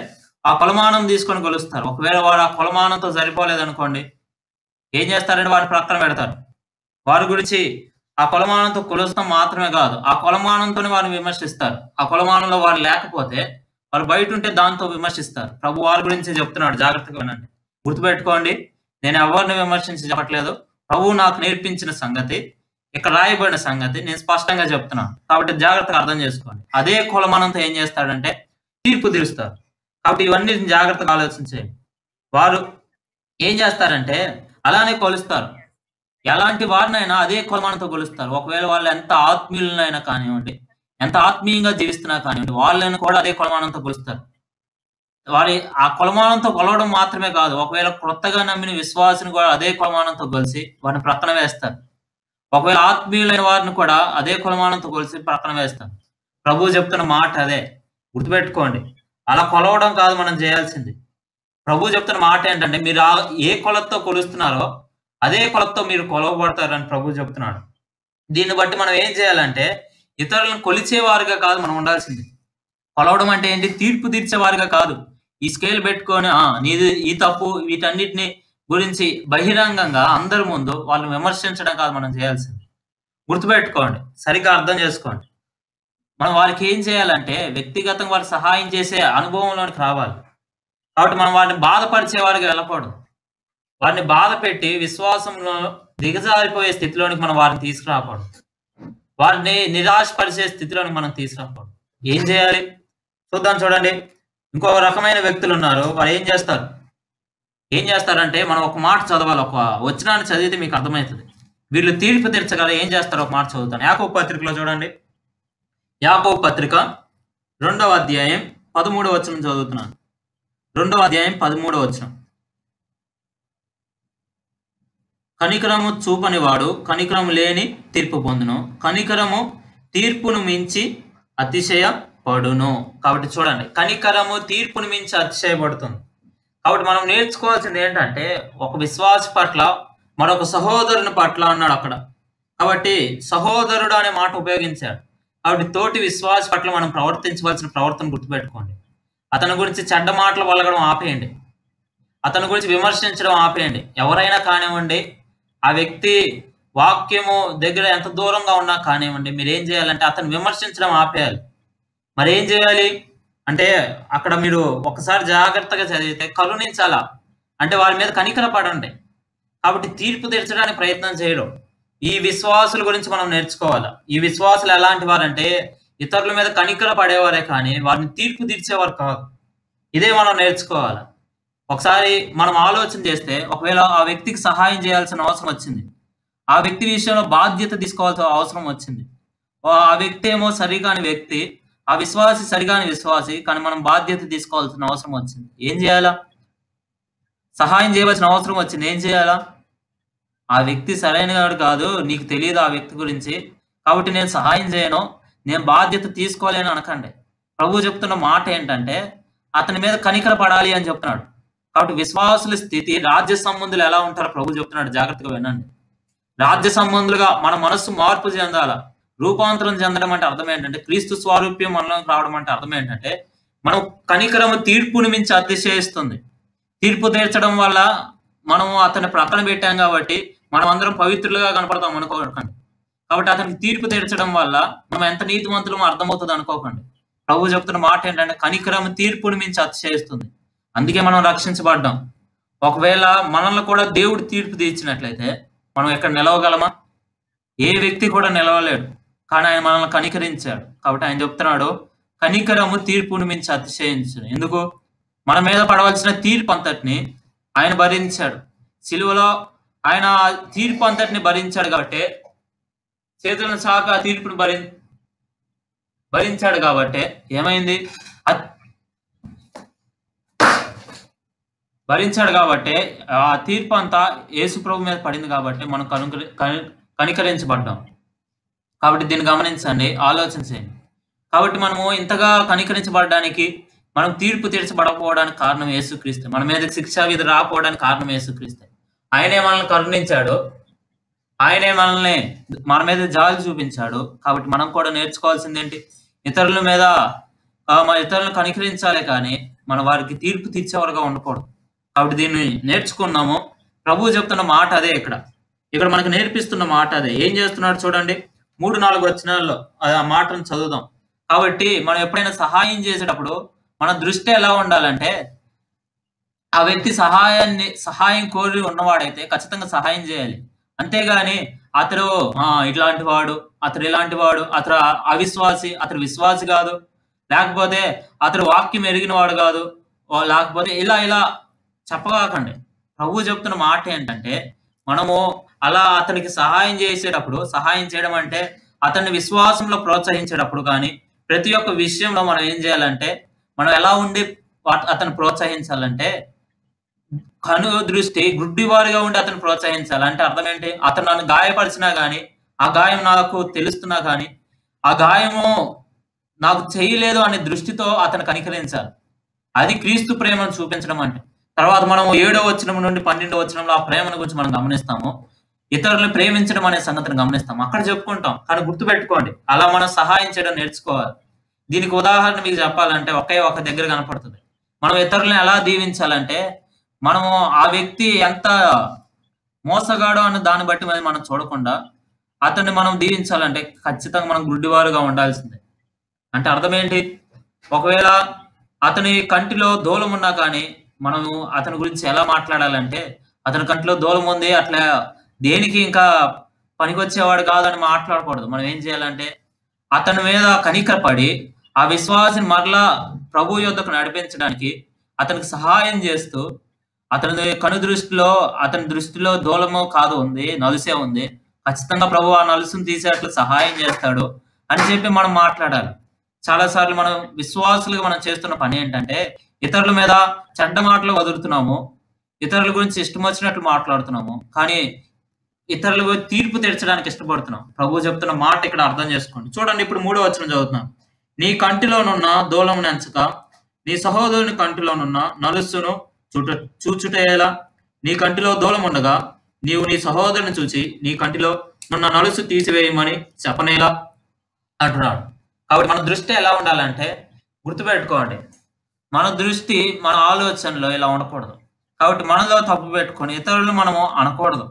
ఆ కొలమానం తీసుకొని కొలుస్తారు. ఒకవేళ వాడు ఆ కొలమానంతో సరిపోలేదనుకోండి, ఏం చేస్తారంటే వాడిని ప్రక్కన పెడతారు. వారి గురించి ఆ కొలమానంతో కొలుస్తాం మాత్రమే కాదు, ఆ కొలమానంతోనే వారిని విమర్శిస్తారు. ఆ కొలమానంలో వారు లేకపోతే వారు బయట ఉంటే దాంతో విమర్శిస్తారు. ప్రభు వారి గురించి చెప్తున్నాడు, జాగ్రత్తగా వినండి. గుర్తుపెట్టుకోండి, నేను ఎవరిని విమర్శించి చెప్పట్లేదు. ప్రభు నాకు నేర్పించిన సంగతి, ఇక్కడ రాయబడిన సంగతి నేను స్పష్టంగా చెప్తున్నాను. కాబట్టి జాగ్రత్తగా అర్థం చేసుకోండి. అదే కొలమానంతో ఏం చేస్తాడంటే తీర్పు తీరుస్తారు. కాబట్టి ఇవన్నీ జాగ్రత్తగా ఆలోచించేయండి. వారు ఏం చేస్తారంటే అలానే కొలుస్తారు. ఎలాంటి వారినైనా అదే కొలమానంతో కొలుస్తారు. ఒకవేళ వాళ్ళు ఎంత ఆత్మీయులనైనా కానివ్వండి, ఎంత ఆత్మీయంగా జీవిస్తున్నా కానివ్వండి, వాళ్ళని కూడా అదే కొలమానంతో కొలుస్తారు. ఆ కొలమానంతో కొలవడం మాత్రమే కాదు, ఒకవేళ కొత్తగా నమ్మిన విశ్వాసిని కూడా అదే కొలమానంతో కొలిసి వారిని ప్రక్కన వేస్తారు. ఒకవేళ ఆత్మీయులైన వారిని కూడా అదే కొలమానంతో కొలిసి ప్రక్కన వేస్తారు. ప్రభు చెప్తున్న మాట అదే, గుర్తుపెట్టుకోండి. అలా కొలవడం కాదు మనం చేయాల్సింది. ప్రభు చెప్తున్న మాట ఏంటంటే మీరు ఏ కొలతతో కొలుస్తున్నారో అదే కొలతతో మీరు కొలవబడతారని ప్రభు చెప్తున్నాడు. దీన్ని బట్టి మనం ఏం చేయాలంటే ఇతరులను కొలిచేవారుగా కాదు మనం ఉండాల్సింది. కొలవడం అంటే ఏంటి? తీర్పు తీర్చేవారుగా కాదు. ఈ స్కేల్ పెట్టుకొని నీది ఈ తప్పు, వీటన్నిటిని గురించి బహిరంగంగా అందరి ముందు వాళ్ళని విమర్శించడం కాదు మనం చేయాల్సింది. గుర్తుపెట్టుకోండి, సరిగ్గా అర్థం చేసుకోండి. మనం వారికి ఏం చేయాలంటే వ్యక్తిగతంగా వారికి సహాయం చేసే అనుభవంలోనికి రావాలి. కాబట్టి మనం వారిని బాధపరిచే వారికి వెళ్ళకూడదు. వారిని బాధ పెట్టి విశ్వాసంలో దిగజారిపోయే స్థితిలోనికి మనం వారిని తీసుకురాకూడదు. వారిని నిరాశపరిచే స్థితిలోనికి మనం తీసుకురాకూడదు. ఏం చేయాలి? చూద్దాం చూడండి. ఇంకో రకమైన వ్యక్తులున్నారు. వారు ఏం చేస్తారంటే మనం ఒక మాట చదవాలి. ఒక వచనాన్ని చదివితే మీకు అర్థమవుతుంది. వీళ్ళు తీర్పు తీర్చగల ఏం చేస్తారో ఒక మాట చదువుతాను. యాకోబు పత్రికలో చూడండి. యాకోబు పత్రిక 2వ అధ్యాయం 13వ వచనం చదువుతున్నాను. 2వ అధ్యాయం 13వ వచనం. కనికరము చూపని వాడు కనికరము లేని తీర్పు పొందును. కనికరము తీర్పును మించి అతిశయపడును. కాబట్టి చూడండి, కనికరము తీర్పును మించి అతిశయపడుతుంది. కాబట్టి మనం నేర్చుకోవాల్సింది ఏంటంటే, ఒక విశ్వాసి పట్ల మరొక సహోదరుని పట్ల అన్నాడు అక్కడ. కాబట్టి సహోదరుడు అనే మాట ఉపయోగించాడు. కాబట్టి తోటి విశ్వాసి పట్ల మనం ప్రవర్తించవలసిన ప్రవర్తన గుర్తుపెట్టుకోండి. అతని గురించి చెడ్డ మాటలు వలగడం ఆపేయండి. అతని గురించి విమర్శించడం ఆపేయండి. ఎవరైనా కానివ్వండి, ఆ వ్యక్తి వాక్యము దగ్గర ఎంత దూరంగా ఉన్నా కానివ్వండి, మీరు ఏం చేయాలంటే అతను విమర్శించడం ఆపేయాలి. మరి ఏం చేయాలి అంటే, అక్కడ మీరు ఒకసారి జాగ్రత్తగా చదివితే కరుణించాలా అంటే వారి మీద కనికర పడండి. కాబట్టి తీర్పు తీర్చడానికి ప్రయత్నం చేయడం. ఈ విశ్వాసుల గురించి మనం నేర్చుకోవాలా. ఈ విశ్వాసులు ఎలాంటి వారంటే ఇతరుల మీద కనికర పడేవారే కానీ వారిని తీర్పు తీర్చేవారు కాదు. ఇదే మనం నేర్చుకోవాలి. ఒకసారి మనం ఆలోచన చేస్తే, ఒకవేళ ఆ వ్యక్తికి సహాయం చేయాల్సిన అవసరం వచ్చింది, ఆ వ్యక్తి విషయంలో బాధ్యత తీసుకోవాల్సిన అవసరం వచ్చింది. ఆ వ్యక్తి ఏమో సరిగాని వ్యక్తి, ఆ విశ్వాసి సరిగాని విశ్వాసి, కానీ మనం బాధ్యత తీసుకోవాల్సిన అవసరం వచ్చింది. ఏం చేయాలా? సహాయం చేయవలసిన అవసరం వచ్చింది. ఏం చేయాలా? ఆ వ్యక్తి సరైన వాడు కాదు, నీకు తెలియదు ఆ వ్యక్తి గురించి, కాబట్టి నేను సహాయం చేయను, నేను బాధ్యత తీసుకోలేను అనకండి. ప్రభు చెప్తున్న మాట ఏంటంటే, అతని మీద కనికర పడాలి అని చెప్తున్నాడు. కాబట్టి విశ్వాసుల స్థితి, రాజ్య సంబంధులు ఎలా ఉంటారో ప్రభు చెప్తున్నాడు. జాగ్రత్తగా వినండి. రాజ్య సంబంధులుగా మన మనస్సు మార్పు చెందాల. రూపాంతరం చెందడం అంటే అర్థం ఏంటంటే, క్రీస్తు స్వారూప్యం మనలోకి రావడం అంటే అర్థం ఏంటంటే, మనం కనికరము తీర్పుని మించి అతిశయిస్తుంది. తీర్పు తీర్చడం వల్ల మనం అతన్ని ప్రక్కన పెట్టాం కాబట్టి మనం అందరం పవిత్రులుగా కనపడతాం అనుకోకండి. కాబట్టి అతనికి తీర్పు తీర్చడం వల్ల మనం ఎంత నీతిమంతులమో అర్థమవుతుంది అనుకోకండి. ప్రభు చెప్తున్న మాట ఏంటంటే, కనికరము తీర్పుని మించి అతిశయిస్తుంది. అందుకే మనం రక్షించబడ్డాం. ఒకవేళ మనల్ని కూడా దేవుడు తీర్పు తీర్చినట్లయితే మనం ఎక్కడ నిలవగలమా? ఏ వ్యక్తి కూడా నిలవలేడు. కానీ ఆయన మనల్ని కనికరించాడు. కాబట్టి ఆయన చెప్తున్నాడు, కనికరము తీర్పుని మించి అతిశయించు. ఎందుకు? మన మీద పడవలసిన తీర్పు అంతటిని ఆయన భరించాడు. సిలువలో ఆయన తీర్పు అంతటిని భరించాడు కాబట్టి, చేతులను చాపి ఆ తీర్పును భరించాడు కాబట్టి ఏమైంది? భరించాడు కాబట్టి ఆ తీర్పు అంతా యేసు ప్రభు మీద పడింది కాబట్టి మనం కనికరించబడ్డాం. కాబట్టి దీన్ని గమనించండి, ఆలోచించండి. కాబట్టి మనము ఇంతగా కనికరించబడడానికి, మనం తీర్పు తీర్చబడకపోవడానికి కారణం యేసుక్రీస్తు. మన మీద శిక్షా విధి రాకపోవడానికి కారణం యేసుక్రీస్తు. ఆయనే మనల్ని కరుణించాడు, ఆయనే మన మీద జాలి చూపించాడు. కాబట్టి మనం కూడా నేర్చుకోవాల్సింది ఏంటి? ఇతరులను కనికరించాలి కానీ మన వారికి తీర్పు తీర్చేవారుగా ఉండకూడదు. కాబట్టి దీన్ని నేర్చుకున్నాము. ప్రభు చెప్తున్న మాట అదే. ఇక్కడ మనకు నేర్పిస్తున్న మాట అదే. ఏం చేస్తున్నాడు చూడండి. 3-4 వచనాల్లో ఆ మాటను చదువుదాం. కాబట్టి మనం ఎప్పుడైనా సహాయం చేసేటప్పుడు మన దృష్టి ఎలా ఉండాలంటే, ఆ వ్యక్తి సహాయం కోరి ఉన్నవాడైతే ఖచ్చితంగా సహాయం చేయాలి. అంతేగాని అతడు ఇట్లాంటి వాడు, అతడు ఇలాంటి వాడు, అతడు అవిశ్వాసి, అతడు విశ్వాసి కాదు, లేకపోతే అతడు వాక్యం ఎరిగిన వాడు కాదు, లేకపోతే ఇలా చెప్పగాకండి. ప్రభు చెప్తున్న మాట ఏంటంటే, మనము అలా అతనికి సహాయం చేసేటప్పుడు, సహాయం చేయడం అంటే అతన్ని విశ్వాసంలో ప్రోత్సహించేటప్పుడు కానీ, ప్రతి ఒక్క విషయంలో మనం ఏం చేయాలంటే, మనం ఎలా ఉండి అతను ప్రోత్సహించాలంటే, కను దృష్టి గుడ్డివారిగా ఉండి అతను ప్రోత్సహించాలి. అంటే అర్థం ఏంటి? అతను నన్ను గాయపరిచినా కానీ, ఆ గాయం నాకు తెలుస్తున్నా కానీ, ఆ గాయము నాకు చేయలేదు అనే దృష్టితో అతను కనికరించాలి. అది క్రీస్తు ప్రేమను చూపించడం అంటే. తర్వాత మనం 7వ వచనం నుండి 12వ వచనంలో ఆ ప్రేమను గురించి మనం గమనిస్తాము. ఇతరులను ప్రేమించడం అనే సంగతిని గమనిస్తాం. అక్కడ చెప్పుకుంటాం. కానీ గుర్తుపెట్టుకోండి, అలా మనం సహాయం చేయడం నేర్చుకోవాలి. దీనికి ఉదాహరణ మీకు చెప్పాలంటే ఒక దగ్గర కనపడుతుంది. మనం ఇతరులను ఎలా దీవించాలంటే, మనము ఆ వ్యక్తి ఎంత మోసగాడో అన్న దాన్ని బట్టి మనం చూడకుండా అతన్ని మనం దీవించాలంటే ఖచ్చితంగా మనం గుడ్డివారుగా ఉండాల్సిందే. అంటే అర్థం ఏంటి? ఒకవేళ అతని కంటిలో దూలం ఉన్నా కానీ మనము అతని గురించి ఎలా మాట్లాడాలంటే, అతని కంట్లో దూలం ఉంది. అట్లా దేనికి ఇంకా పనికొచ్చేవాడు కాదని మాట్లాడకూడదు. మనం ఏం చేయాలంటే, అతని మీద కనికరపడి, ఆ విశ్వాసిని మరలా ప్రభువు యొద్దకు నడిపించడానికి అతనికి సహాయం చేస్తూ, అతని దృష్టిలో దూలము కాదు ఉంది, నలుసే ఉంది. ఖచ్చితంగా ప్రభువు ఆ నలుసుని తీసేట్లు సహాయం చేస్తాడు అని చెప్పి మనం మాట్లాడాలి. చాలా సార్లు మనం విశ్వాసులుగా మనం చేస్తున్న పని ఏంటంటే, ఇతరుల మీద చెడ్డ మాటలు వదులుతున్నాము. ఇతరుల గురించి ఇష్టం వచ్చినట్లు మాట్లాడుతున్నాము. కానీ ఇతరుల గురించి తీర్పు తీర్చడానికి ఇష్టపడుతున్నాం. ప్రభువు చెప్తున్న మాట ఇక్కడ అర్థం చేసుకోండి. చూడండి, ఇప్పుడు 3వ వచనం చదువుతున్నాం. నీ కంటిలోనున్న దూలమును ఎంచక, నీ సహోదరుని కంటిలోనున్న నలుసును చూచుటేలా? నీ కంటిలో దూలముండగా నీవు నీ సహోదరుని చూచి నీ కంటిలో నున్న నలుసు తీసివేయమని చెప్పనేలా అంటున్నాడు. కాబట్టి మన దృష్టి ఎలా ఉండాలంటే, గుర్తుపెట్టుకోండి, మన దృష్టి మన ఆలోచనలో ఇలా ఉండకూడదు. కాబట్టి మనలో తప్పు పెట్టుకొని ఇతరులు మనము అనకూడదు.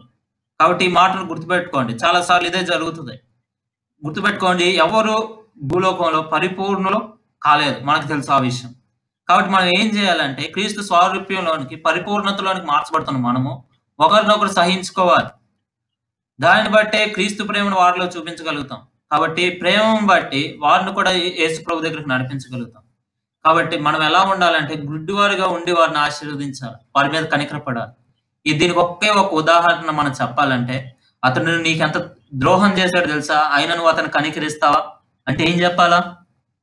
కాబట్టి ఈ మాటలు గుర్తుపెట్టుకోండి. చాలా సార్లు ఇదే జరుగుతుంది. గుర్తుపెట్టుకోండి, ఎవరు భూలోకంలో పరిపూర్ణులు కాలేదు, మనకు తెలుసు ఆ విషయం. కాబట్టి మనం ఏం చేయాలంటే, క్రీస్తు స్వారూప్యంలోనికి పరిపూర్ణతలోనికి మార్చబడుతున్న మనము ఒకరినొకరు సహించుకోవాలి. దాన్ని బట్టే క్రీస్తు ప్రేమను వారిలో చూపించగలుగుతాం. కాబట్టి ప్రేమను బట్టి వారిని కూడా యేసు ప్రభు దగ్గరికి నడిపించగలుగుతాం. కాబట్టి మనం ఎలా ఉండాలంటే, గుడ్డివారిగా ఉండి వారిని ఆశీర్వదించాలి, వారి మీద కనికరపడాలి. దీనికి ఒకే ఒక ఉదాహరణ మనం చెప్పాలంటే, అతను నీకెంత ద్రోహం చేశాడు తెలుసా, అయినా నువ్వు అతను కనికరిస్తావా అంటే ఏం చెప్పాలా?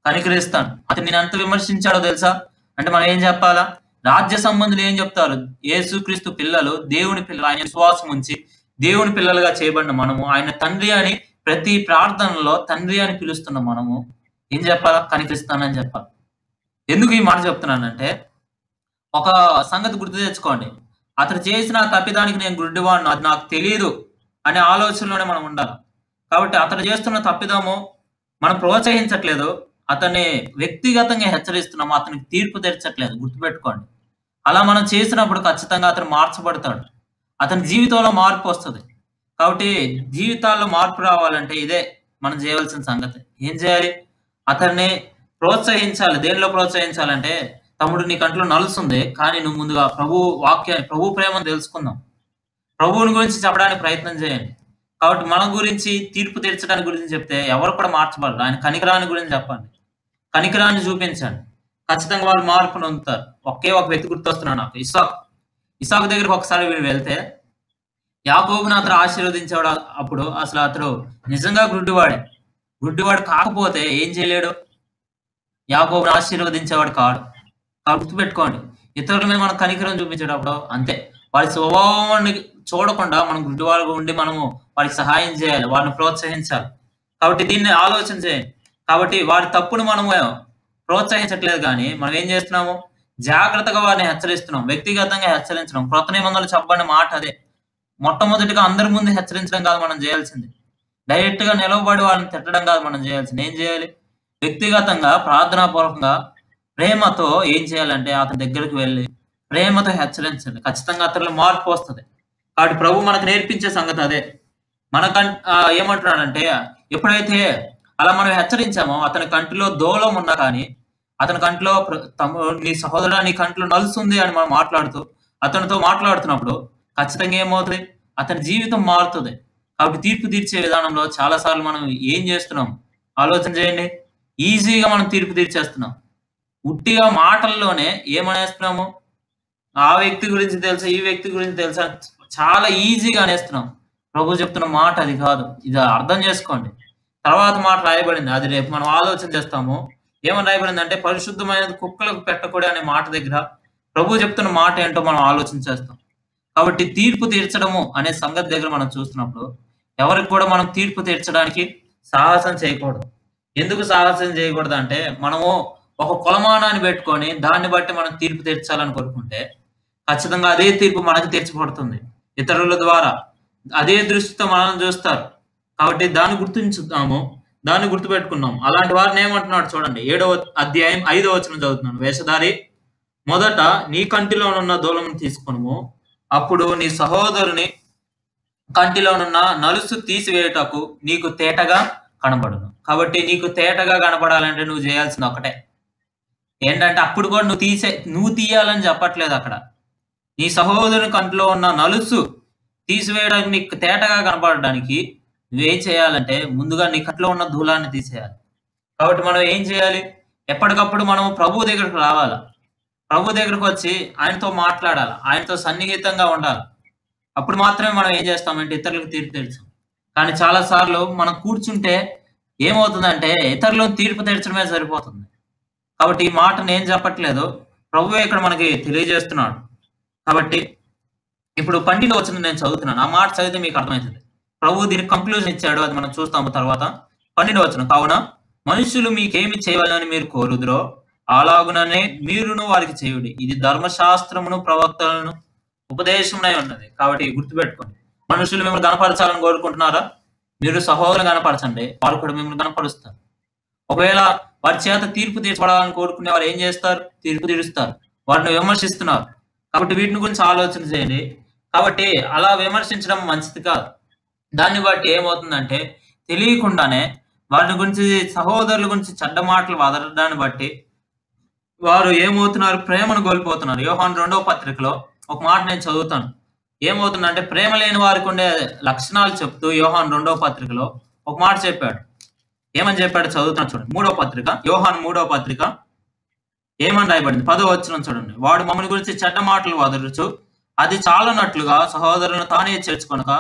కనికరిస్తాను. అతను నేను ఎంత విమర్శించాడో తెలుసా అంటే మనం ఏం చెప్పాలా? రాజ్య సంబంధులు ఏం చెప్తారు? యేసుక్రీస్తు పిల్లలు, దేవుని పిల్లలు, ఆయన విశ్వాసం ఉంచి దేవుని పిల్లలుగా చేయబడిన మనము, ఆయన తండ్రి అని ప్రతి ప్రార్థనలో తండ్రి అని పిలుస్తున్న మనము ఏం చెప్పాలా? కనికరిస్తానని చెప్పాలి. ఎందుకు ఈ మాట చెప్తున్నానంటే, ఒక సంగతి గుర్తు తెచ్చుకోండి. అతను చేసిన తప్పిదానికి నేను గుడ్డివాడిని, అది నాకు తెలియదు అనే ఆలోచనలోనే మనం ఉండాలి. కాబట్టి అతను చేస్తున్న తప్పిదము మనం ప్రోత్సహించట్లేదు, అతన్ని వ్యక్తిగతంగా హెచ్చరిస్తున్నాము, అతనికి తీర్పు తెచ్చట్లేదు. గుర్తుపెట్టుకోండి. అలా మనం చేసినప్పుడు ఖచ్చితంగా అతను మార్చబడతాడు, అతని జీవితంలో మార్పు వస్తుంది. కాబట్టి జీవితాల్లో మార్పు రావాలంటే ఇదే మనం చేయవలసిన సంగతి. ఏం చేయాలి? అతన్ని ప్రోత్సహించాలి. దేనిలో ప్రోత్సహించాలంటే, తమ్ముడు నీ కంట్లో నలుసుంది, కానీ నువ్వు ముందుగా ప్రభు ప్రేమను తెలుసుకుందాం, ప్రభువుని గురించి చెప్పడానికి ప్రయత్నం చేయండి. కాబట్టి మన గురించి తీర్పు తీర్చడానికి గురించి చెప్తే ఎవరు కూడా మార్చబడరు. ఆయన కనికరాన్ని గురించి చెప్పండి, కనికరాన్ని చూపించండి. ఖచ్చితంగా వాళ్ళు మార్పు పొందుతారు. ఒకే ఒక వ్యక్తి గుర్తొస్తున్నాడు నాకు, ఇసాకు దగ్గరికి ఒకసారి వీడు వెళ్తే, యాకోబుని అతను ఆశీర్వదించేవాడు. అప్పుడు అసలు అతడు నిజంగా గుడ్డివాడు కాకపోతే ఏం చేయలేడు, యాకోబుని ఆశీర్వదించేవాడు కాడు. గుర్తుపెట్టుకోండి, ఇతరుల మీద మనం కనికరం చూపించేటప్పుడు అంతే, వారి స్వభావాన్ని చూడకుండా మనం గుడ్డివాళ్ళగా ఉండి మనము వారికి సహాయం చేయాలి, వారిని ప్రోత్సహించాలి. కాబట్టి దీన్ని ఆలోచన చేయండి. కాబట్టి వారి తప్పును మనము ప్రోత్సహించట్లేదు, కానీ మనం ఏం చేస్తున్నాము? జాగ్రత్తగా వారిని హెచ్చరిస్తున్నాం, వ్యక్తిగతంగా హెచ్చరించడం. క్రొత్త నిబంధనలు చెప్పబడిన మాట అదే. మొట్టమొదటిగా అందరి ముందు హెచ్చరించడం కాదు మనం చేయాల్సింది, డైరెక్ట్ గా నిలవబడి వారిని తిట్టడం కాదు మనం చేయాల్సింది. ఏం చేయాలి? వ్యక్తిగతంగా ప్రార్థనాపూర్వకంగా ప్రేమతో ఏం చేయాలంటే, అతని దగ్గరికి వెళ్ళి ప్రేమతో హెచ్చరించండి. ఖచ్చితంగా అతనిలో మార్పు వస్తుంది. కాబట్టి ప్రభు మనకు నేర్పించే సంగతి అదే. ఏమంటున్నాడంటే, ఎప్పుడైతే అలా మనం హెచ్చరించామో, అతని కంటిలో దూలం ఉన్నా కానీ, అతని కంటిలో నీ సహోదరుడు నీ కంటిలో నలుస్తుంది అని మనం అతనితో మాట్లాడుతున్నప్పుడు ఖచ్చితంగా ఏమవుతుంది? అతని జీవితం మారుతుంది. కాబట్టి తీర్పు తీర్చే విధానంలో చాలా సార్లు మనం ఏం చేస్తున్నాం ఆలోచన చేయండి. ఈజీగా మనం తీర్పు తీర్చేస్తున్నాం. ఉట్టిగా మాటల్లోనే ఏమనేస్తున్నాము? ఆ వ్యక్తి గురించి తెలుసా, ఈ వ్యక్తి గురించి తెలుసా, చాలా ఈజీగా అనేస్తున్నాం. ప్రభు చెప్తున్న మాట అది కాదు. ఇది అర్థం చేసుకోండి. తర్వాత మాట రాయబడింది, అది రేపు మనం ఆలోచన చేస్తాము. ఏమని రాయబడింది అంటే, పరిశుద్ధమైనది కుక్కలకు పెట్టకూడదు అనే మాట దగ్గర ప్రభు చెప్తున్న మాట ఏంటో మనం ఆలోచన చేస్తాం. కాబట్టి తీర్పు తీర్చడము అనే సంగతి దగ్గర మనం చూస్తున్నప్పుడు ఎవరికి కూడా మనం తీర్పు తీర్చడానికి సాహసం చేయకూడదు. ఎందుకు సాహసం చేయకూడదు అంటే, మనము ఒక కొలమానాన్ని పెట్టుకొని దాన్ని బట్టి మనం తీర్పు తీర్చాలని కోరుకుంటే ఖచ్చితంగా అదే తీర్పు మనకు తీర్చబడుతుంది. ఇతరుల ద్వారా అదే దృష్టితో మనల్ని చూస్తారు. కాబట్టి దాన్ని గుర్తుంచుదాము, దాన్ని గుర్తుపెట్టుకున్నాం. అలాంటి వారిని ఏమంటున్నాడు చూడండి, 7వ అధ్యాయం 5వ వచనం చదువుతున్నాను. వేషధారి, మొదట నీ కంటిలోనున్న దూలమును తీసుకొనుము, అప్పుడు నీ సహోదరుని కంటిలోనున్న నలుసు తీసివేయుటకు నీకు తేటగా కనబడును. కాబట్టి నీకు తేటగా కనబడాలంటే నువ్వు చేయాల్సింది ఒకటే, ఏంటంటే అప్పుడు కూడా నువ్వు తీయాలని చెప్పట్లేదు అక్కడ. నీ సహోదరుని కంట్లో ఉన్న నలుసు తీసివేయడానికి నీకు తేటగా కనపడడానికి నువ్వేం చేయాలంటే ముందుగా నీ కంట్లో ఉన్న ధూళాన్ని తీసేయాలి. కాబట్టి మనం ఏం చేయాలి? ఎప్పటికప్పుడు మనం ప్రభువు దగ్గరికి రావాల. ప్రభు దగ్గరికి వచ్చి ఆయనతో మాట్లాడాలి. ఆయనతో సన్నిహితంగా ఉండాలి. అప్పుడు మాత్రమే మనం ఏం చేస్తామంటే ఇతరులకు తీర్పు తీర్చాం. కానీ చాలా సార్లు మనం కూర్చుంటే ఏమవుతుందంటే ఇతరులను తీర్పు తీర్చడమే సరిపోతుంది. కాబట్టి ఈ మాట నేను చెప్పట్లేదు, ప్రభువే ఇక్కడ మనకి తెలియజేస్తున్నాడు. కాబట్టి ఇప్పుడు 12వ వచనం నేను చదువుతున్నాను. ఆ మాట చదివితే మీకు అర్థమవుతుంది. ప్రభువు దీనికి కంక్లూజన్ ఇచ్చాడు, అది మనం చూస్తాము తర్వాత. 12వ వచనం, కావున మనుషులు మీకేమి చేయవాలని మీరు కోరుదురో అలాగుననే మీరును వారికి చేయుడి. ఇది ధర్మశాస్త్రమును ప్రవక్తలను ఉపదేశమునై ఉన్నది. కాబట్టి గుర్తుపెట్టుకోండి, మనుషులు మిమ్మల్ని కనపరచాలని కోరుకుంటున్నారా? మీరు సహోదరులు కనపరచండి, వారు కూడా మిమ్మల్ని కనపరుస్తారు. ఒకవేళ వారి చేత తీర్పు తీర్చబడాలని కోరుకునే వారు ఏం చేస్తారు? తీర్పు తీరుస్తారు. వారిని విమర్శిస్తున్నారు. కాబట్టి వీటిని గురించి ఆలోచన చేయండి. కాబట్టి అలా విమర్శించడం మంచిది కాదు. దాన్ని బట్టి ఏమవుతుందంటే తెలియకుండానే వారి గురించి, సహోదరుల గురించి చెడ్డ మాటలు వదలడాన్ని బట్టి వారు ఏమవుతున్నారు? ప్రేమను కోల్పోతున్నారు. యోహాను 2వ పత్రికలో ఒక మాట నేను చదువుతాను. ఏమవుతుందంటే ప్రేమ లేని వారికి ఉండే లక్షణాలు చెప్తూ యోహాను 2వ పత్రికలో ఒక మాట చెప్పాడు. ఏమని చెప్పాడు? చదువుతాను చూడండి. 3వ పత్రిక, యోహాను 3వ పత్రిక ఏమని రాయబడింది? 10వ వచనం చూడండి. వాడు మమ్మల్ని గురించి చెడ్డ మాటలు వదలుచు అది చాలనట్లుగా సహోదరులను తానే చేర్చుకొనక